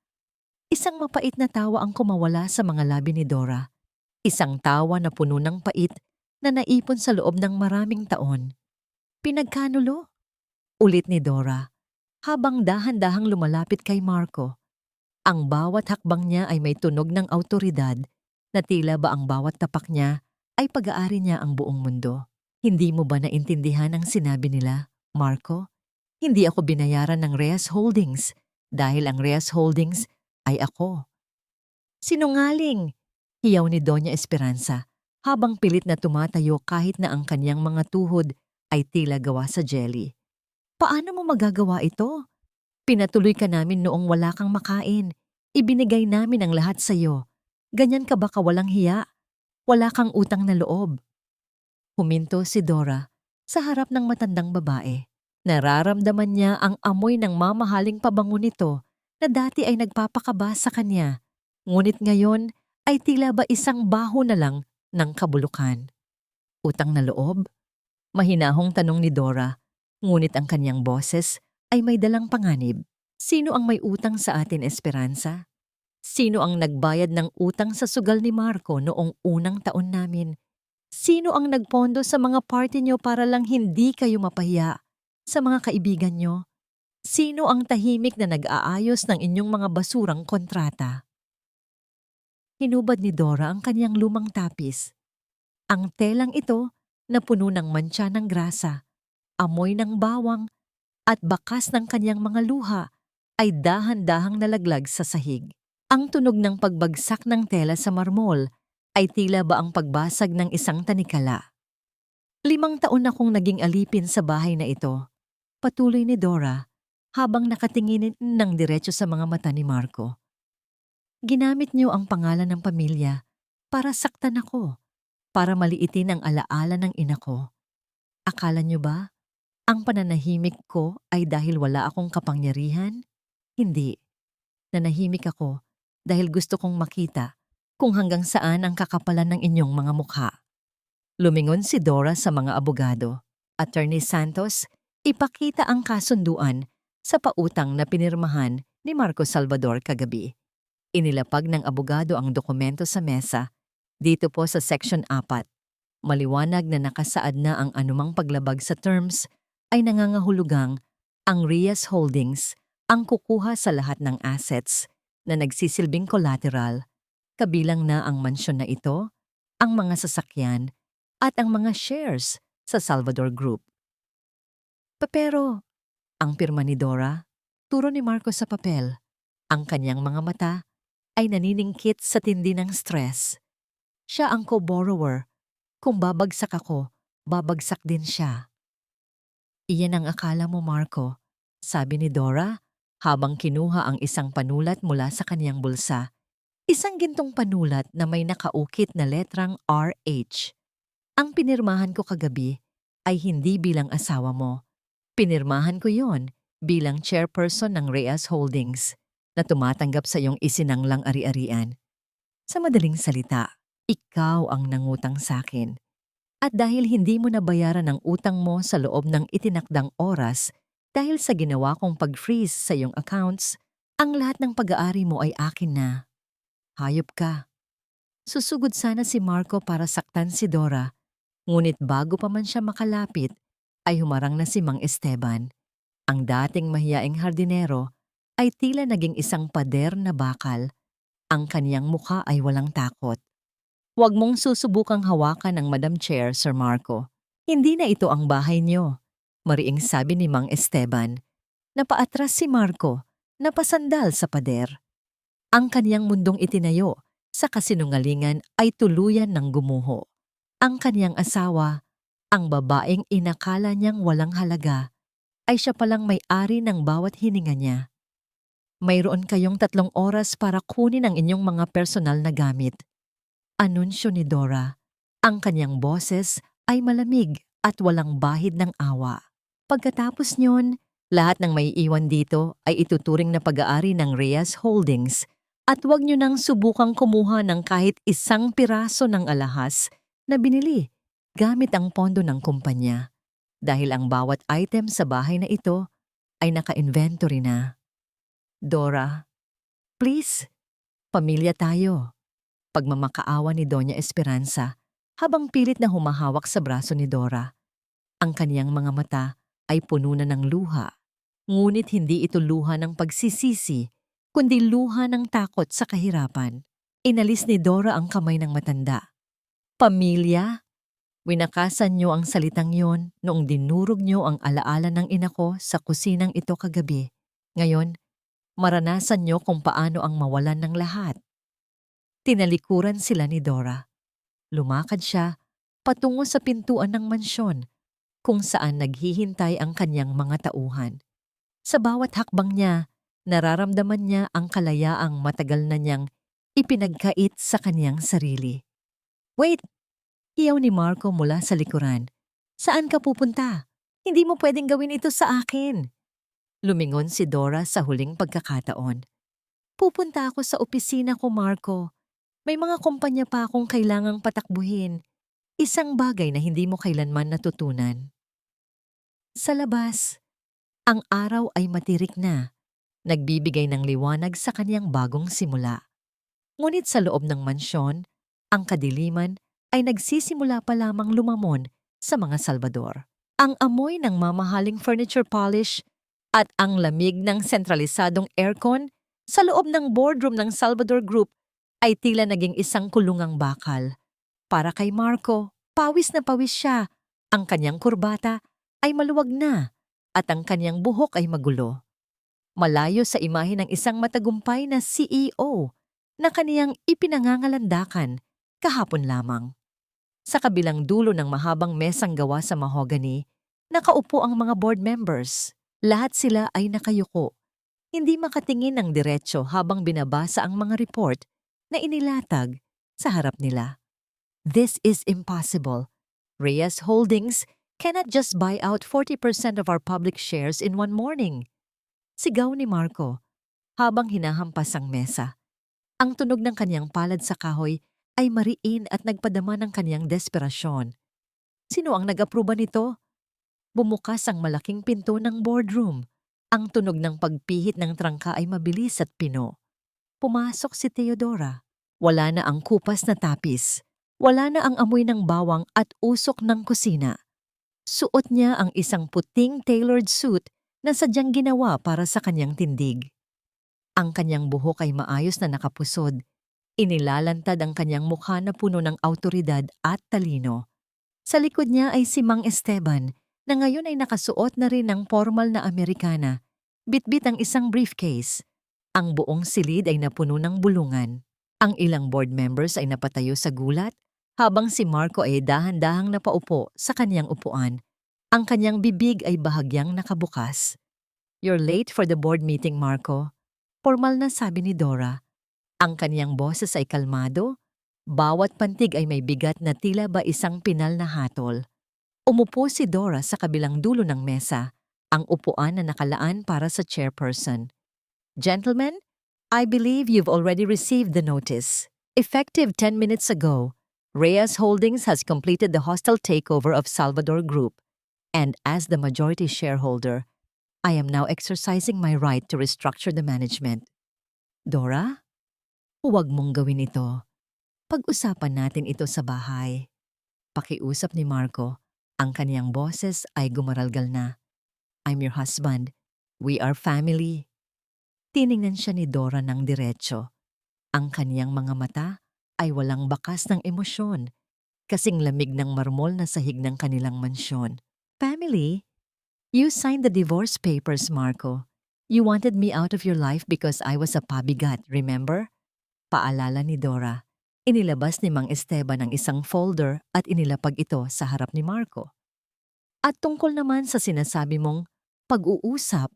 Isang mapait na tawa ang kumawala sa mga labi ni Dora. Isang tawa na puno ng pait na naipon sa loob ng maraming taon. Pinagkanulo? Ulit ni Dora, habang dahan-dahang lumalapit kay Marco. Ang bawat hakbang niya ay may tunog ng awtoridad na tila ba ang bawat tapak niya ay pag-aari niya ang buong mundo. Hindi mo ba naintindihan ang sinabi nila, Marco? Hindi ako binayaran ng Reyes Holdings dahil ang Reyes Holdings ay ako. Sinungaling! Hiyaw ni Doña Esperanza habang pilit na tumatayo kahit na ang kanyang mga tuhod ay tila gawa sa jelly. Paano mo magagawa ito? Pinatuloy ka namin noong wala kang makain. Ibinigay namin ang lahat sa iyo. Ganyan ka ba kawalang hiya? Wala kang utang na loob. Huminto si Dora sa harap ng matandang babae. Nararamdaman niya ang amoy ng mamahaling pabango nito na dati ay nagpapakaba sa kanya. Ngunit ngayon ay tila ba isang baho na lang ng kabulukan. Utang na loob? Mahinahong tanong ni Dora, ngunit ang kanyang boses ay may dalang panganib. Sino ang may utang sa atin, Esperanza? Sino ang nagbayad ng utang sa sugal ni Marco noong unang taon namin? Sino ang nagpondo sa mga party niyo para lang hindi kayo mapahiya sa mga kaibigan niyo? Sino ang tahimik na nag-aayos ng inyong mga basurang kontrata? Hinubad ni Dora ang kanyang lumang tapis. Ang telang ito na puno ng mantsa ng grasa, amoy ng bawang at bakas ng kanyang mga luha ay dahan-dahang nalaglag sa sahig. Ang tunog ng pagbagsak ng tela sa marmol ay tila ba ang pagbasag ng isang tanikala. 5 taon akong naging alipin sa bahay na ito, patuloy ni Dora habang nakatingin ng diretso sa mga mata ni Marco. Ginamit niyo ang pangalan ng pamilya para saktan ako, para maliitin ang alaala ng ina ko. Akala niyo ba ang pananahimik ko ay dahil wala akong kapangyarihan? Hindi. Nanahimik ako dahil gusto kong makita kung hanggang saan ang kakapalan ng inyong mga mukha. Lumingon si Dora sa mga abogado. Attorney Santos, ipakita ang kasunduan sa pautang na pinirmahan ni Marco Salvador kagabi. Inilapag ng abogado ang dokumento sa mesa. Dito po sa Section 4, maliwanag na nakasaad na ang anumang paglabag sa terms ay nangangahulugang ang Reyes Holdings ang kukuha sa lahat ng assets na nagsisilbing collateral, kabilang na ang mansyon na ito, ang mga sasakyan, at ang mga shares sa Salvador Group. Pero, ang pirma ni Dora, turo ni Marco sa papel, ang kanyang mga mata ay naniningkit sa tindi ng stress. Siya ang co-borrower. Kung babagsak ako, babagsak din siya. Iyan ang akala mo, Marco, sabi ni Dora habang kinuha ang isang panulat mula sa kaniyang bulsa. Isang gintong panulat na may nakaukit na letrang RH. Ang pinirmahan ko kagabi ay hindi bilang asawa mo. Pinirmahan ko yon bilang chairperson ng Reyes Holdings na tumatanggap sa iyong isinanglang ari-arian. Sa madaling salita, ikaw ang nangutang sa akin. At dahil hindi mo nabayaran ang utang mo sa loob ng itinakdang oras dahil sa ginawa kong pag-freeze sa iyong accounts, ang lahat ng pag-aari mo ay akin na. Hayop ka. Susugod sana si Marco para saktan si Dora, ngunit bago pa man siya makalapit, ay humarang na si Mang Esteban. Ang dating mahiyaing hardinero ay tila naging isang pader na bakal. Ang kaniyang mukha ay walang takot. Huwag mong susubukang hawakan ng Madam Chair, Sir Marco. Hindi na ito ang bahay niyo, mariing sabi ni Mang Esteban. Napaatras si Marco, napasandal sa pader. Ang kaniyang mundong itinayo sa kasinungalingan ay tuluyan ng gumuho. Ang kaniyang asawa, ang babaeng inakala niyang walang halaga, ay siya palang may-ari ng bawat hininga niya. Mayroon kayong 3 oras para kunin ang inyong mga personal na gamit. Anunsyo ni Dora. Ang kanyang boses ay malamig at walang bahid ng awa. Pagkatapos niyon, lahat ng maiiwan dito ay ituturing na pag-aari ng Reyes Holdings at huwag niyo nang subukang kumuha ng kahit isang piraso ng alahas na binili gamit ang pondo ng kumpanya dahil ang bawat item sa bahay na ito ay naka-inventory na. Dora, please, pamilya tayo. Pagmamakaawa ni Doña Esperanza habang pilit na humahawak sa braso ni Dora. Ang kaniyang mga mata ay puno na ng luha, ngunit hindi ito luha ng pagsisisi, kundi luha ng takot sa kahirapan. Inalis ni Dora ang kamay ng matanda. Pamilya? Winakasan niyo ang salitang yon noong dinurog niyo ang alaala ng ina ko sa kusinang ito kagabi. Ngayon, maranasan niyo kung paano ang mawalan ng lahat. Tinalikuran sila ni Dora. Lumakad siya patungo sa pintuan ng mansyon kung saan naghihintay ang kanyang mga tauhan. Sa bawat hakbang niya, nararamdaman niya ang kalayaang matagal na niyang ipinagkait sa kanyang sarili. Wait! Hiyaw ni Marco mula sa likuran. Saan ka pupunta? Hindi mo pwedeng gawin ito sa akin. Lumingon si Dora sa huling pagkakataon. Pupunta ako sa opisina ko, Marco. May mga kumpanya pa akong kailangang patakbuhin. Isang bagay na hindi mo kailanman natutunan. Sa labas, ang araw ay matirik na, nagbibigay ng liwanag sa kanyang bagong simula. Ngunit sa loob ng mansyon, ang kadiliman ay nagsisimula pa lamang lumamon sa mga Salvador. Ang amoy ng mamahaling furniture polish at ang lamig ng sentralisadong aircon sa loob ng boardroom ng Salvador Group ay tila naging isang kulungang bakal. Para kay Marco, pawis na pawis siya. Ang kanyang kurbata ay maluwag na at ang kanyang buhok ay magulo. Malayo sa imahe ng isang matagumpay na CEO na kaniyang ipinangangalandakan kahapon lamang. Sa kabilang dulo ng mahabang mesang gawa sa mahogany, nakaupo ang mga board members. Lahat sila ay nakayuko. Hindi makatingin ng diretso habang binabasa ang mga report na inilatag sa harap nila. This is impossible. Reyes Holdings cannot just buy out 40% of our public shares in one morning. Sigaw ni Marco habang hinahampas ang mesa. Ang tunog ng kanyang palad sa kahoy ay mariin at nagpadama ng kanyang desperasyon. Sino ang nag-aproba nito? Bumukas ang malaking pinto ng boardroom. Ang tunog ng pagpihit ng trangka ay mabilis at pino. Pumasok si Theodora. Wala na ang kupas na tapis. Wala na ang amoy ng bawang at usok ng kusina. Suot niya ang isang puting tailored suit na sadyang ginawa para sa kanyang tindig. Ang kanyang buhok ay maayos na nakapusod. Inilalantad ang kanyang mukha na puno ng awtoridad at talino. Sa likod niya ay si Mang Esteban na ngayon ay nakasuot na rin ng formal na Amerikana. Bitbit ang isang briefcase. Ang buong silid ay napuno ng bulungan. Ang ilang board members ay napatayo sa gulat habang si Marco ay dahan-dahang napaupo sa kanyang upuan. Ang kanyang bibig ay bahagyang nakabukas. You're late for the board meeting, Marco. Formal na sabi ni Dora. Ang kaniyang boses ay kalmado. Bawat pantig ay may bigat na tila ba isang pinal na hatol. Umupo si Dora sa kabilang dulo ng mesa, ang upuan na nakalaan para sa chairperson. Gentlemen, I believe you've already received the notice. Effective 10 minutes ago, Reyes Holdings has completed the hostile takeover of Salvador Group, and as the majority shareholder, I am now exercising my right to restructure the management. Dora? Huwag mong gawin ito. Pag-usapan natin ito sa bahay. Pakiusap ni Marco. Ang kaniyang boses ay gumaralgal na. I'm your husband. We are family. Tiningnan siya ni Dora ng diretso. Ang kaniyang mga mata ay walang bakas ng emosyon, kasing lamig ng marmol na sahig ng kanilang mansyon. Family? You signed the divorce papers, Marco. You wanted me out of your life because I was a pabigat, remember? Paalala ni Dora. Inilabas ni Mang Esteban ang isang folder at inilapag ito sa harap ni Marco. At tungkol naman sa sinasabi mong pag-uusap,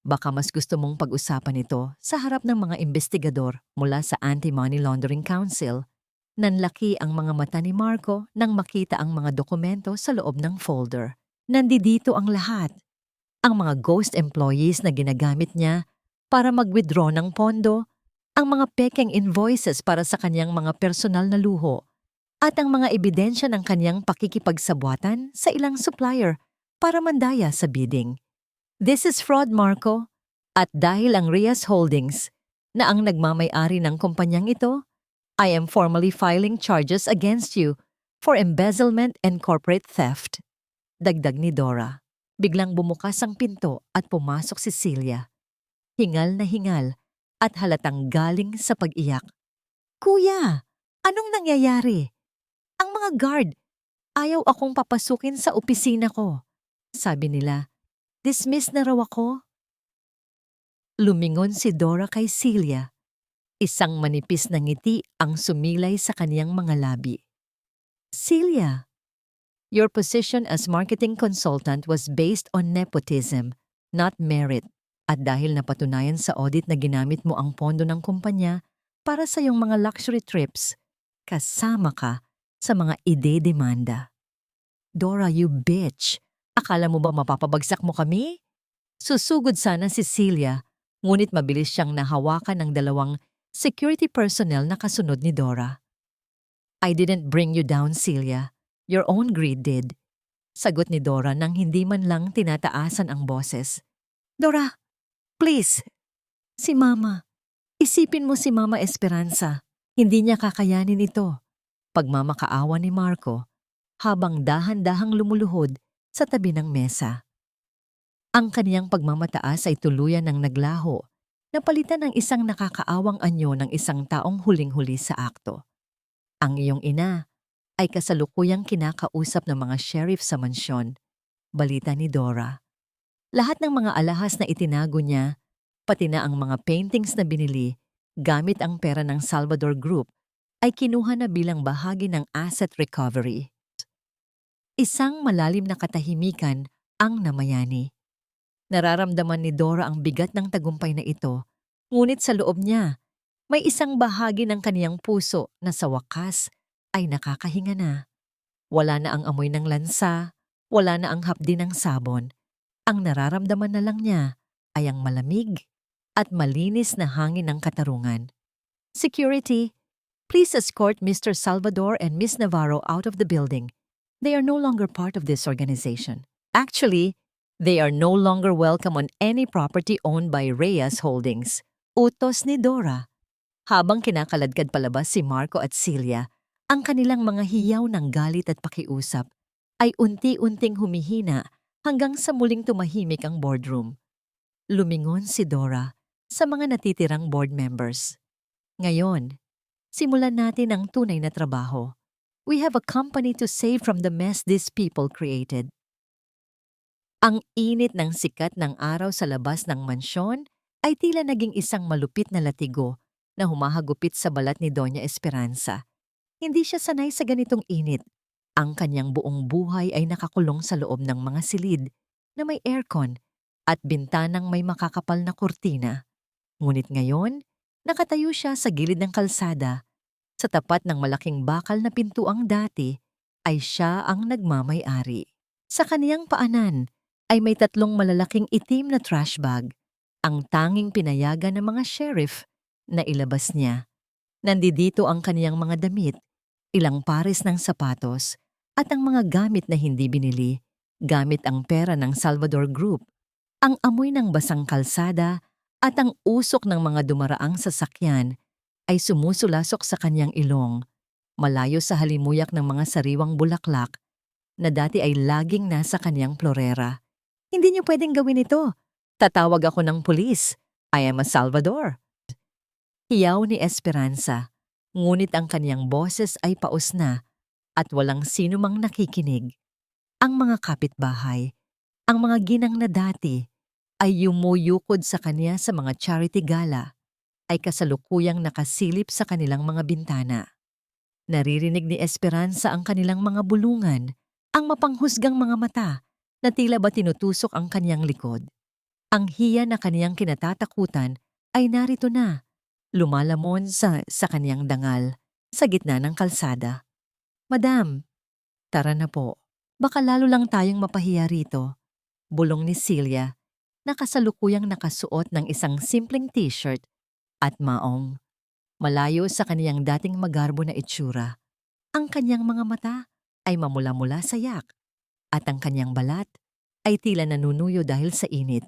baka mas gusto mong pag-usapan ito sa harap ng mga investigador mula sa Anti-Money Laundering Council. Nanlaki ang mga mata ni Marco nang makita ang mga dokumento sa loob ng folder. Nandito ang lahat. Ang mga ghost employees na ginagamit niya para mag-withdraw ng pondo, ang mga pekeng invoices para sa kanyang mga personal na luho, at ang mga ebidensya ng kanyang pakikipagsabwatan sa ilang supplier para mandaya sa bidding. This is fraud, Marco. At dahil ang Reyes Holdings na ang nagmamay-ari ng kumpanyang ito, I am formally filing charges against you for embezzlement and corporate theft. Dagdag ni Dora. Biglang bumukas ang pinto at pumasok si Celia. Hingal na hingal at halatang galing sa pag-iyak. Kuya, anong nangyayari? Ang mga guard, ayaw akong papasukin sa opisina ko. Sabi nila, dismiss na raw ako. Lumingon si Dora kay Celia. Isang manipis na ngiti ang sumilay sa kaniyang mga labi. Celia, your position as marketing consultant was based on nepotism, not merit. At dahil napatunayan sa audit na ginamit mo ang pondo ng kumpanya para sa iyong mga luxury trips, kasama ka sa mga ide-demanda. Dora, you bitch! Akala mo ba mapapabagsak mo kami? Susugod sana si Celia, ngunit mabilis siyang nahawakan ng dalawang security personnel na kasunod ni Dora. I didn't bring you down, Celia. Your own greed did. Sagot ni Dora nang hindi man lang tinataasan ang boses. Dora, please. Si Mama. Isipin mo si Mama Esperanza. Hindi niya kakayanin ito. Pagmamakaawa ni Marco habang dahan-dahang lumuluhod sa tabi ng mesa. Ang kaniyang pagmamataas ay tuluyan ng naglaho, napalitan ng isang nakakaawang anyo ng isang taong huling-huli sa akto. Ang iyong ina ay kasalukuyang kinakausap ng mga sheriff sa mansyon, balita ni Dora. Lahat ng mga alahas na itinago niya, pati na ang mga paintings na binili gamit ang pera ng Salvador Group, ay kinuha na bilang bahagi ng asset recovery. Isang malalim na katahimikan ang namayani. Nararamdaman ni Dora ang bigat ng tagumpay na ito, ngunit sa loob niya, may isang bahagi ng kaniyang puso na sa wakas ay nakakahinga na. Wala na ang amoy ng lansa, wala na ang hapdi ng sabon. Ang nararamdaman na lang niya ay ang malamig at malinis na hangin ng katarungan. Security, please escort Mr. Salvador and Miss Navarro out of the building. They are no longer part of this organization. Actually, they are no longer welcome on any property owned by Reyes Holdings. Utos ni Dora. Habang kinakaladkad palabas si Marco at Celia, ang kanilang mga hiyaw ng galit at pakiusap ay unti-unting humihina hanggang sa muling tumahimik ang boardroom. Lumingon si Dora sa mga natitirang board members. Ngayon, simulan natin ang tunay na trabaho. We have a company to save from the mess these people created. Ang init ng sikat ng araw sa labas ng mansyon ay tila naging isang malupit na latigo na humahagupit sa balat ni Doña Esperanza. Hindi siya sanay sa ganitong init. Ang kanyang buong buhay ay nakakulong sa loob ng mga silid na may aircon at bintanang may makakapal na kurtina. Ngunit ngayon, nakatayo siya sa gilid ng kalsada. Sa tapat ng malaking bakal na pintuang dati, ay siya ang nagmamay-ari. Sa kaniyang paanan ay may 3 malalaking itim na trash bag, ang tanging pinayagan ng mga sheriff na ilabas niya. Nandito ang kaniyang mga damit, ilang pares ng sapatos, at ang mga gamit na hindi binili, gamit ang pera ng Salvador Group, ang amoy ng basang kalsada at ang usok ng mga dumaraang sasakyan ay sumusulasok sa kanyang ilong, malayo sa halimuyak ng mga sariwang bulaklak na dati ay laging nasa kanyang plorera. Hindi niyo pwedeng gawin ito. Tatawag ako ng pulis. I am a Salvador. Hiyaw ni Esperanza, ngunit ang kanyang boses ay paos na at walang sino mang nakikinig. Ang mga kapitbahay, ang mga ginang na dati, ay yumuyukod sa kanya sa mga charity gala ay kasalukuyang nakasilip sa kanilang mga bintana. Naririnig ni Esperanza ang kanilang mga bulungan, ang mapanghusgang mga mata na tila ba tinutusok ang kanyang likod. Ang hiya na kaniyang kinatatakutan ay narito na, lumalamon sa kaniyang dangal sa gitna ng kalsada. "Madam, tara na po. Baka lalo lang tayong mapahiya rito," bulong ni Celia na kasalukuyang nakasuot ng isang simpleng t-shirt at maong. Malayo sa kaniyang dating magarbo na itsura, ang kanyang mga mata ay mamula-mula sa yak at ang kanyang balat ay tila nanunuyo dahil sa init.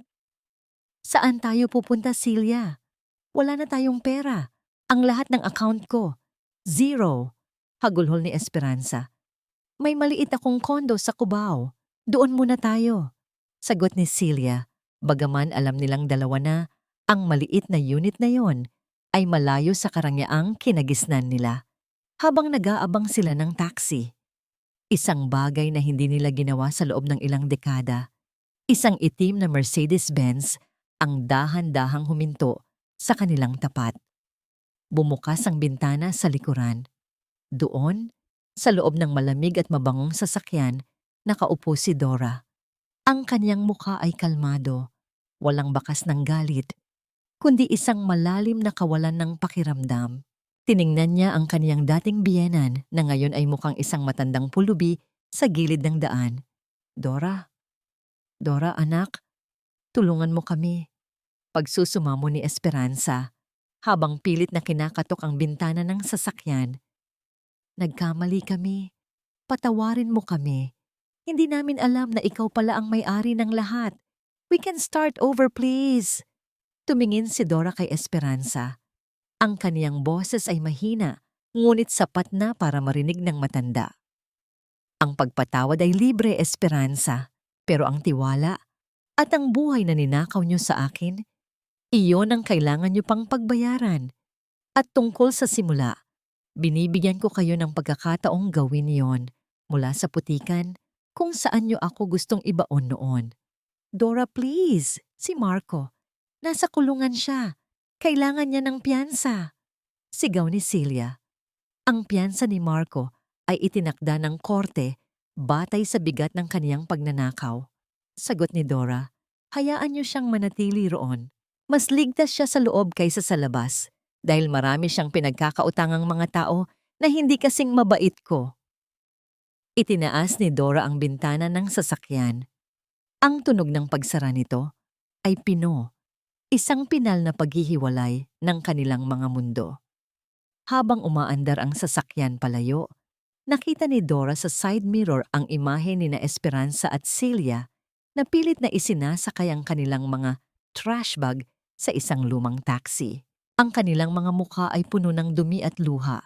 "Saan tayo pupunta, Celia? Wala na tayong pera. Ang lahat ng account ko. Zero," hagulhol ni Esperanza. "May maliit akong kondo sa Cubao. Doon muna tayo," sagot ni Celia, bagaman alam nilang dalawa na ang maliit na unit na yon ay malayo sa karangyang kinagisnan nila. Habang nag-aabang sila ng taxi, isang bagay na hindi nila ginawa sa loob ng ilang dekada, isang itim na Mercedes-Benz ang dahan-dahang huminto sa kanilang tapat. Bumukas ang bintana sa likuran. Doon, sa loob ng malamig at mabangong sasakyan, nakaupo si Dora. Ang kanyang mukha ay kalmado, walang bakas ng galit, kundi isang malalim na kawalan ng pakiramdam. Tiningnan niya ang kaniyang dating biyenan na ngayon ay mukhang isang matandang pulubi sa gilid ng daan. "Dora, Dora anak, tulungan mo kami," pagsusumamo ni Esperanza habang pilit na kinakatok ang bintana ng sasakyan. "Nagkamali kami. Patawarin mo kami. Hindi namin alam na ikaw pala ang may-ari ng lahat. We can start over, please." Tumingin si Dora kay Esperanza. Ang kaniyang boses ay mahina, ngunit sapat na para marinig ng matanda. "Ang pagpatawad ay libre, Esperanza, pero ang tiwala at ang buhay na ninakaw niyo sa akin, iyon ang kailangan niyo pang pagbayaran. At tungkol sa simula, binibigyan ko kayo ng pagkakataong gawin yon mula sa putikan kung saan niyo ako gustong ibaon noon." "Dora, please, si Marco. Nasa kulungan siya. Kailangan niya ng piyansa," sigaw ni Celia. Ang piyansa ni Marco ay itinakda ng korte batay sa bigat ng kaniyang pagnanakaw. Sagot ni Dora, "Hayaan niyo siyang manatili roon. Mas ligtas siya sa loob kaysa sa labas dahil marami siyang pinagkakautangang mga tao na hindi kasing mabait ko." Itinaas ni Dora ang bintana ng sasakyan. Ang tunog ng pagsara nito ay pino, isang pinal na paghihiwalay ng kanilang mga mundo. Habang umaandar ang sasakyan palayo, nakita ni Dora sa side mirror ang imahe ni na Esperanza at Celia na pilit na isinasakay ang kanilang mga trash bag sa isang lumang taxi. Ang kanilang mga mukha ay puno ng dumi at luha.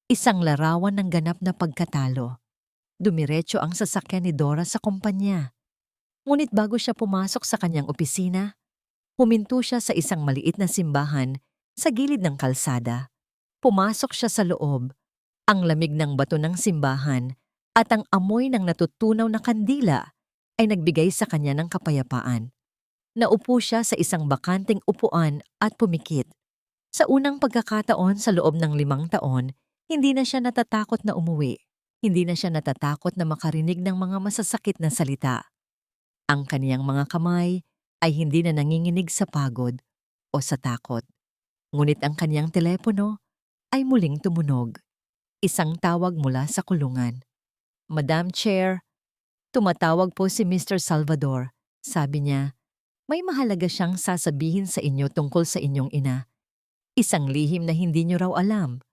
Isang larawan ng ganap na pagkatalo. Dumiretso ang sasakyan ni Dora sa kumpanya. Ngunit bago siya pumasok sa kanyang opisina, huminto siya sa isang maliit na simbahan sa gilid ng kalsada. Pumasok siya sa loob. Ang lamig ng bato ng simbahan at ang amoy ng natutunaw na kandila ay nagbigay sa kanya ng kapayapaan. Naupo siya sa isang bakanting upuan at pumikit. Sa unang pagkakataon sa loob ng 5 taon, hindi na siya natatakot na umuwi. Hindi na siya natatakot na makarinig ng mga masasakit na salita. Ang kaniyang mga kamay ay hindi na nanginginig sa pagod o sa takot. Ngunit ang kaniyang telepono ay muling tumunog. Isang tawag mula sa kulungan. "Madam Chair, tumatawag po si Mr. Salvador." Sabi niya, "May mahalaga siyang sasabihin sa inyo tungkol sa inyong ina. Isang lihim na hindi niyo raw alam."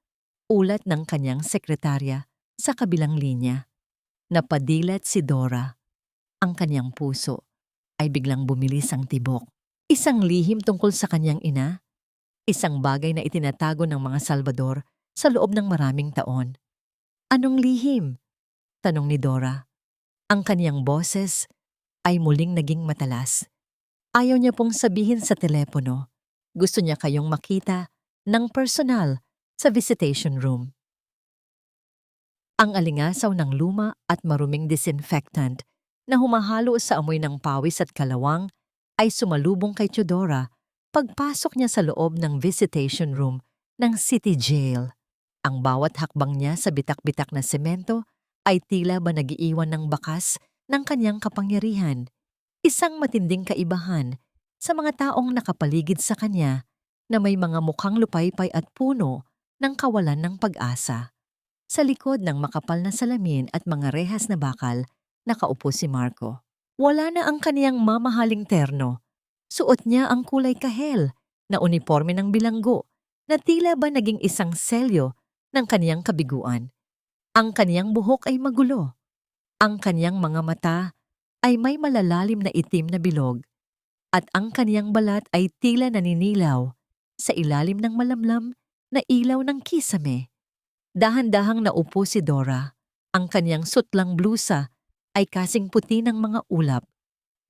Ulat ng kanyang sekretarya sa kabilang linya. Napadilat si Dora. Ang kanyang puso ay biglang bumilis ang tibok. Isang lihim tungkol sa kanyang ina. Isang bagay na itinatago ng mga Salvador sa loob ng maraming taon. "Anong lihim?" tanong ni Dora. Ang kaniyang boses ay muling naging matalas. Ayaw niya pong sabihin sa telepono. Gusto niya kayong makita ng personal sa visitation room. Ang alingasaw ng luma at maruming disinfectant na humahalo sa amoy ng pawis at kalawang ay sumalubong kay Teodora pagpasok niya sa loob ng visitation room ng City Jail. Ang bawat hakbang niya sa bitak-bitak na semento ay tila ba nagiiwan ng bakas ng kanyang kapangyarihan. Isang matinding kaibahan sa mga taong nakapaligid sa kanya na may mga mukhang lupaypay at puno ng kawalan ng pag-asa. Sa likod ng makapal na salamin at mga rehas na bakal, nakaupo si Marco. Wala na ang kaniyang mamahaling terno. Suot niya ang kulay kahel na uniforme ng bilanggo na tila ba naging isang selyo ng kaniyang kabiguan. Ang kaniyang buhok ay magulo. Ang kaniyang mga mata ay may malalalim na itim na bilog at ang kaniyang balat ay tila naninilaw sa ilalim ng malamlam na ilaw ng kisame. Dahan-dahang naupo si Dora. Ang kaniyang sutlang blusa ay kasing puti ng mga ulap,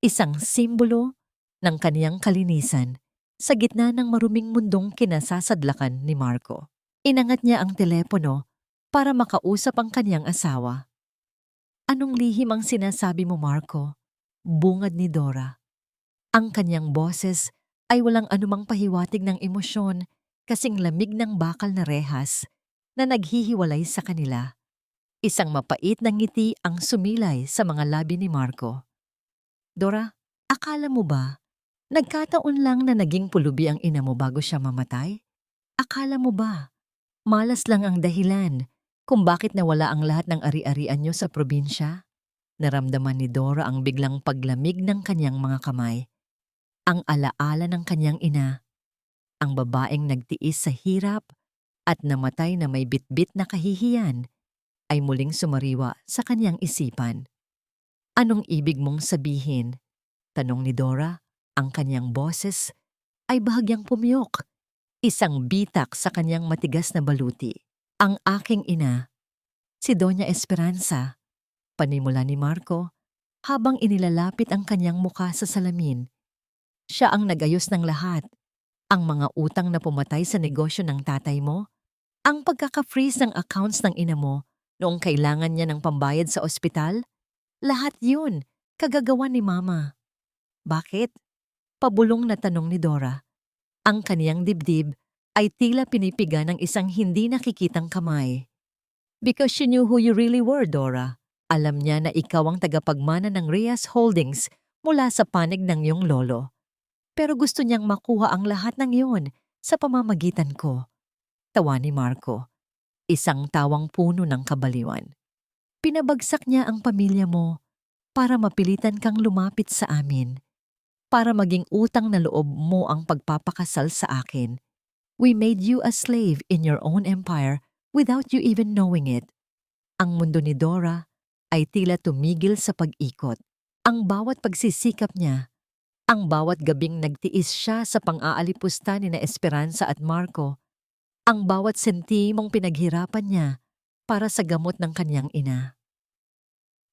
isang simbolo ng kaniyang kalinisan sa gitna ng maruming mundong kinasasadlakan ni Marco. Inangat niya ang telepono para makausap ang kaniyang asawa. Anong lihim ang sinasabi mo, Marco? Bungad ni Dora. Ang kaniyang boses ay walang anumang pahiwatig ng emosyon, kasing lamig ng bakal na rehas na naghihiwalay sa kanila. Isang mapait na ngiti ang sumilay sa mga labi ni Marco. Dora, akala mo ba, nagkataon lang na naging pulubi ang ina mo bago siya mamatay? Akala mo ba, malas lang ang dahilan kung bakit nawala ang lahat ng ari-arian niyo sa probinsya? Naramdaman ni Dora ang biglang paglamig ng kanyang mga kamay. Ang alaala ng kanyang ina, ang babaeng nagtiis sa hirap at namatay na may bitbit na kahihiyan, ay muling sumariwa sa kanyang isipan. Anong ibig mong sabihin? Tanong ni Dora. Ang kanyang boses ay bahagyang pumiyok, isang bitak sa kanyang matigas na baluti. Ang aking ina, si Doña Esperanza, panimula ni Marco habang inilalapit ang kanyang muka sa salamin. Siya ang nagayos ng lahat. Ang mga utang na pumatay sa negosyo ng tatay mo, ang pagkaka-freeze ng accounts ng ina mo noong kailangan niya ng pambayad sa ospital, lahat yun kagagawa ni Mama. Bakit? Pabulong na tanong ni Dora. Ang kaniyang dibdib ay tila pinipiga ng isang hindi nakikitang kamay. Because she knew who you really were, Dora. Alam niya na ikaw ang tagapagmana ng Reyes Holdings mula sa panig ng iyong lolo. Pero gusto niyang makuha ang lahat ng iyon sa pamamagitan ko. Tawa ni Marco. Isang tawang puno ng kabaliwan. Pinabagsak niya ang pamilya mo para mapilitan kang lumapit sa amin. Para maging utang na loob mo ang pagpapakasal sa akin. We made you a slave in your own empire without you even knowing it. Ang mundo ni Dora ay tila tumigil sa pag-ikot. Ang bawat pagsisikap niya, ang bawat gabing nagtiis siya sa pang-aalipusta ni na Esperanza at Marco, ang bawat sentimong pinaghirapan niya para sa gamot ng kanyang ina.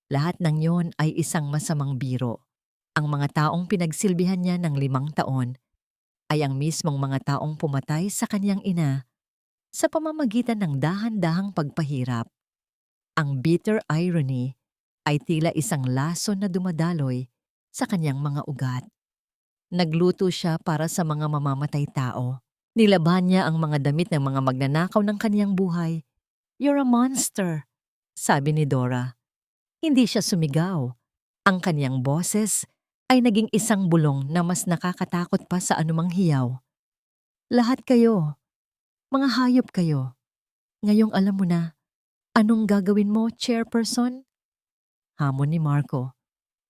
Lahat ng yon ay isang masamang biro. Ang mga taong pinagsilbihan niya ng 5 taon ay ang mismong mga taong pumatay sa kanyang ina sa pamamagitan ng dahan-dahang pagpahirap. Ang bitter irony ay tila isang lason na dumadaloy sa kanyang mga ugat. Nagluto siya para sa mga mamamatay tao. Nilaban niya ang mga damit ng mga magnanakaw ng kaniyang buhay. You're a monster, sabi ni Dora. Hindi siya sumigaw. Ang kaniyang boses ay naging isang bulong na mas nakakatakot pa sa anumang hiyaw. Lahat kayo, mga hayop kayo. Ngayong alam mo na, anong gagawin mo, chairperson? Hamon ni Marco.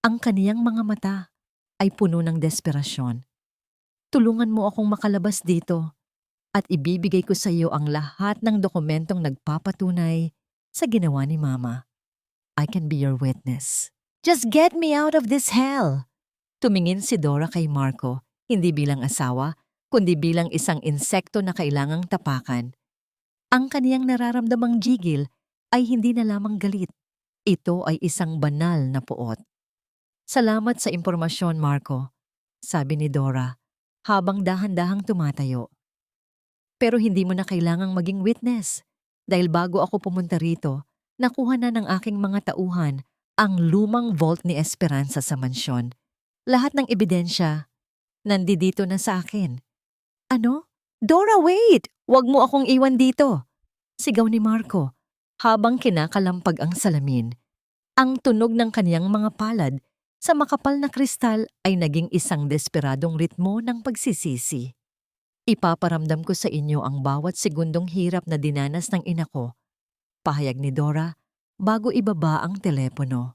Ang kaniyang mga mata ay puno ng desperasyon. Tulungan mo akong makalabas dito at ibibigay ko sa iyo ang lahat ng dokumentong nagpapatunay sa ginawa ni Mama. I can be your witness. Just get me out of this hell! Tumingin si Dora kay Marco, hindi bilang asawa, kundi bilang isang insekto na kailangang tapakan. Ang kaniyang nararamdamang gigil ay hindi na lamang galit. Ito ay isang banal na puot. Salamat sa impormasyon, Marco, sabi ni Dora, habang dahan-dahang tumatayo. Pero hindi mo na kailangang maging witness dahil bago ako pumunta rito, nakuha na ng aking mga tauhan ang lumang vault ni Esperanza sa mansyon. Lahat ng ebidensya nandito na sa akin. Ano? Dora, wait! Huwag mo akong iwan dito! Sigaw ni Marco habang kinakalampag ang salamin. Ang tunog ng kaniyang mga palad sa makapal na kristal ay naging isang desperadong ritmo ng pagsisisi. Ipaparamdam ko sa inyo ang bawat segundong hirap na dinanas ng ina ko, pahayag ni Dora bago ibaba ang telepono.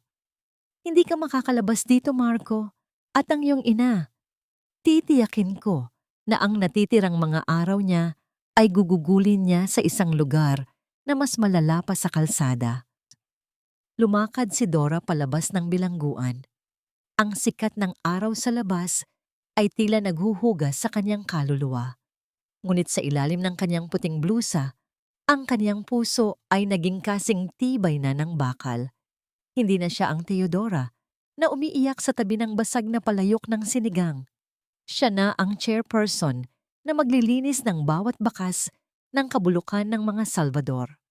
Hindi ka makakalabas dito, Marco, at ang iyong ina. Titiyakin ko na ang natitirang mga araw niya ay gugugulin niya sa isang lugar na mas malala pa sa kalsada. Lumakad si Dora palabas ng bilangguan. Ang sikat ng araw sa labas ay tila naghuhugas sa kanyang kaluluwa. Ngunit sa ilalim ng kanyang puting blusa, ang kanyang puso ay naging kasing tibay na ng bakal. Hindi na siya ang Theodora na umiiyak sa tabi ng basag na palayok ng sinigang. Siya na ang chairperson na maglilinis ng bawat bakas ng kabulukan ng mga Salvador.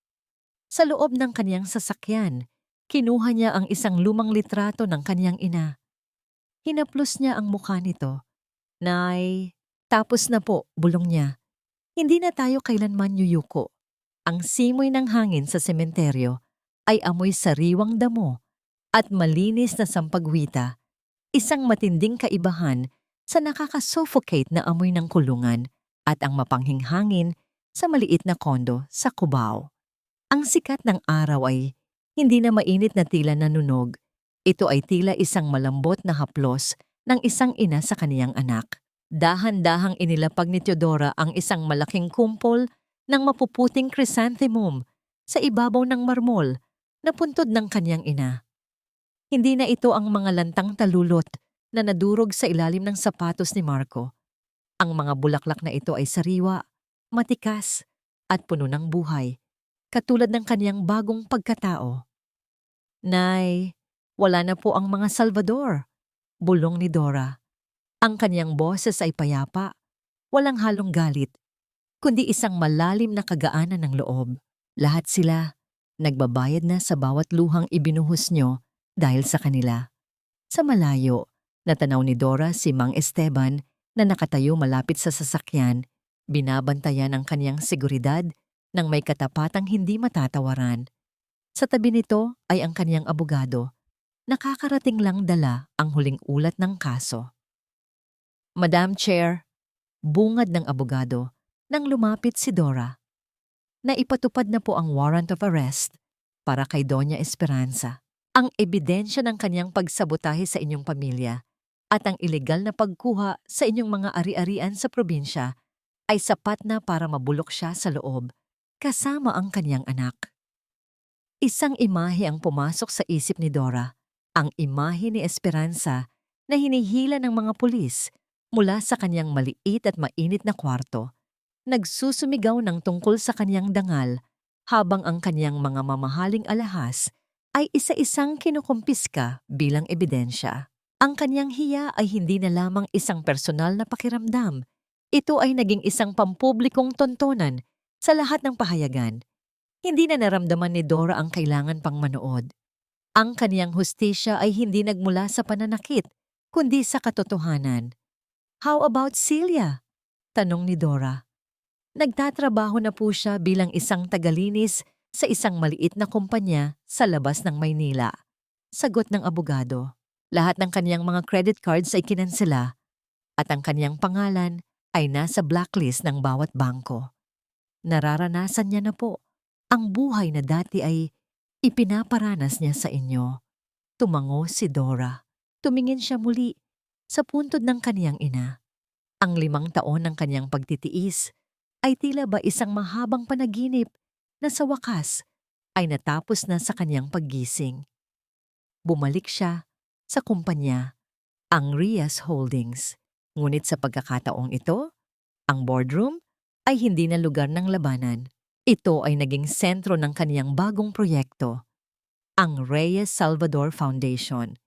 Sa loob ng kanyang sasakyan, kinuha niya ang isang lumang litrato ng kanyang ina. Hinaplos niya ang mukha nito. Nay, tapos na po, bulong niya. Hindi na tayo kailanman yuyuko. Ang simoy ng hangin sa sementeryo ay amoy sariwang damo at malinis na sampagwita, isang matinding kaibahan sa nakakasuffocate na amoy ng kulungan at ang mapanghing hangin sa maliit na kondo sa Cubao. Ang sikat ng araw ay hindi na mainit na tila nanunog. Ito ay tila isang malambot na haplos ng isang ina sa kaniyang anak. Dahan-dahang inilapag ni Theodora ang isang malaking kumpol ng mapuputing chrysanthemum sa ibabaw ng marmol na puntod ng kaniyang ina. Hindi na ito ang mga lantang talulot na nadurog sa ilalim ng sapatos ni Marco. Ang mga bulaklak na ito ay sariwa, matikas, at puno ng buhay, katulad ng kaniyang bagong pagkatao. Nay, wala na po ang mga Salvador, bulong ni Dora. Ang kaniyang boses ay payapa, walang halong galit, kundi isang malalim na kagaanan ng loob. Lahat sila nagbabayad na sa bawat luhang ibinuhos nyo dahil sa kanila. Sa malayo, natanaw ni Dora si Mang Esteban na nakatayo malapit sa sasakyan, binabantayan ang kaniyang seguridad ng may katapatang hindi matatawaran. Sa tabi nito ay ang kaniyang abogado. Nakakarating lang dala ang huling ulat ng kaso. Madam Chair, bungad ng abogado nang lumapit si Dora. Naipatupad na po ang warrant of arrest para kay Doña Esperanza. Ang ebidensya ng kanyang pagsabotahe sa inyong pamilya at ang ilegal na pagkuha sa inyong mga ari-arian sa probinsya ay sapat na para mabulok siya sa loob, kasama ang kanyang anak. Isang imahe ang pumasok sa isip ni Dora, ang imahe ni Esperanza na hinihila ng mga pulis mula sa kanyang maliit at mainit na kwarto, nagsusumigaw ng tungkol sa kanyang dangal habang ang kanyang mga mamahaling alahas ay isa-isang kinukumpiska bilang ebidensya. Ang kanyang hiya ay hindi na lamang isang personal na pakiramdam. Ito ay naging isang pampublikong tontonan sa lahat ng pahayagan. Hindi na naramdaman ni Dora ang kailangan pang manood. Ang kaniyang hustisya ay hindi nagmula sa pananakit, kundi sa katotohanan. How about Celia? Tanong ni Dora. Nagtatrabaho na po siya bilang isang tagalinis sa isang maliit na kumpanya sa labas ng Maynila. Sagot ng abogado. Lahat ng kaniyang mga credit cards ay kinansela at ang kaniyang pangalan ay nasa blacklist ng bawat bangko. Nararanasan niya na po ang buhay na dati ay ipinaparanas niya sa inyo. Tumango si Dora. Tumingin siya muli sa puntod ng kaniyang ina. Ang 5 taon ng kaniyang pagtitiis ay tila ba isang mahabang panaginip na sa wakas ay natapos na sa kaniyang paggising. Bumalik siya sa kumpanya, ang Rias Holdings. Ngunit sa pagkakataong ito, ang boardroom ay hindi na lugar ng labanan. Ito ay naging sentro ng kaniyang bagong proyekto, ang Reyes Salvador Foundation.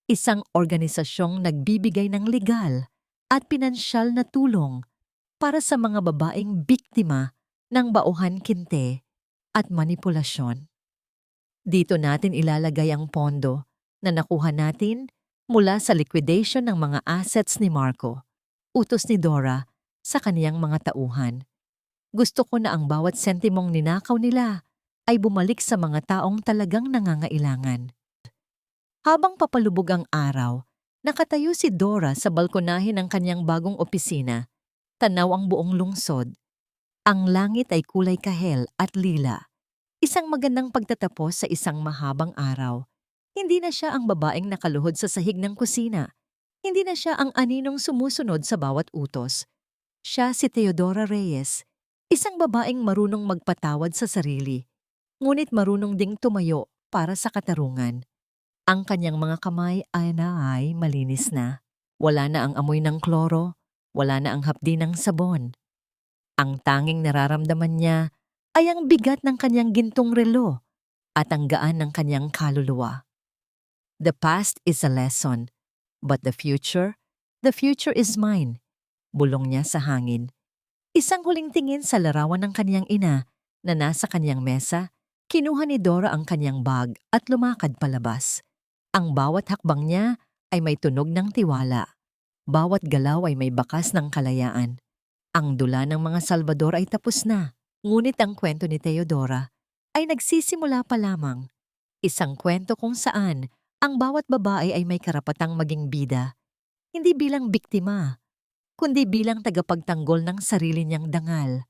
Isang organisasyong nagbibigay ng legal at pinansyal na tulong para sa mga babaeng biktima ng bauhan kinte at manipulasyon. Dito natin ilalagay ang pondo na nakuha natin mula sa liquidation ng mga assets ni Marco. utos ni Dora sa kaniyang mga tauhan. Gusto ko na ang bawat sentimong ninakaw nila ay bumalik sa mga taong talagang nangangailangan. Habang papalubog ang araw, nakatayo si Dora sa balkonahe ng kanyang bagong opisina. Tanaw ang buong lungsod. Ang langit ay kulay kahel at lila. Isang magandang pagtatapos sa isang mahabang araw. Hindi na siya ang babaeng nakaluhod sa sahig ng kusina. Hindi na siya ang aninong sumusunod sa bawat utos. Siya si Teodora Reyes, isang babaeng marunong magpatawad sa sarili, ngunit marunong ding tumayo para sa katarungan. Ang kanyang mga kamay ay malinis na. Wala na ang amoy ng kloro, wala na ang hapdi ng sabon. Ang tanging nararamdaman niya ay ang bigat ng kanyang gintong relo at ang gaan ng kanyang kaluluwa. The past is a lesson, but the future is mine. Bulong niya sa hangin. Isang huling tingin sa larawan ng kanyang ina na nasa kanyang mesa, kinuha ni Dora ang kanyang bag at lumakad palabas. Ang bawat hakbang niya ay may tunog ng tiwala. Bawat galaw ay may bakas ng kalayaan. Ang dula ng mga Salvador ay tapos na, ngunit ang kwento ni Teodora ay nagsisimula pa lamang. Isang kwento kung saan ang bawat babae ay may karapatang maging bida, hindi bilang biktima, kundi bilang tagapagtanggol ng sarili niyang dangal.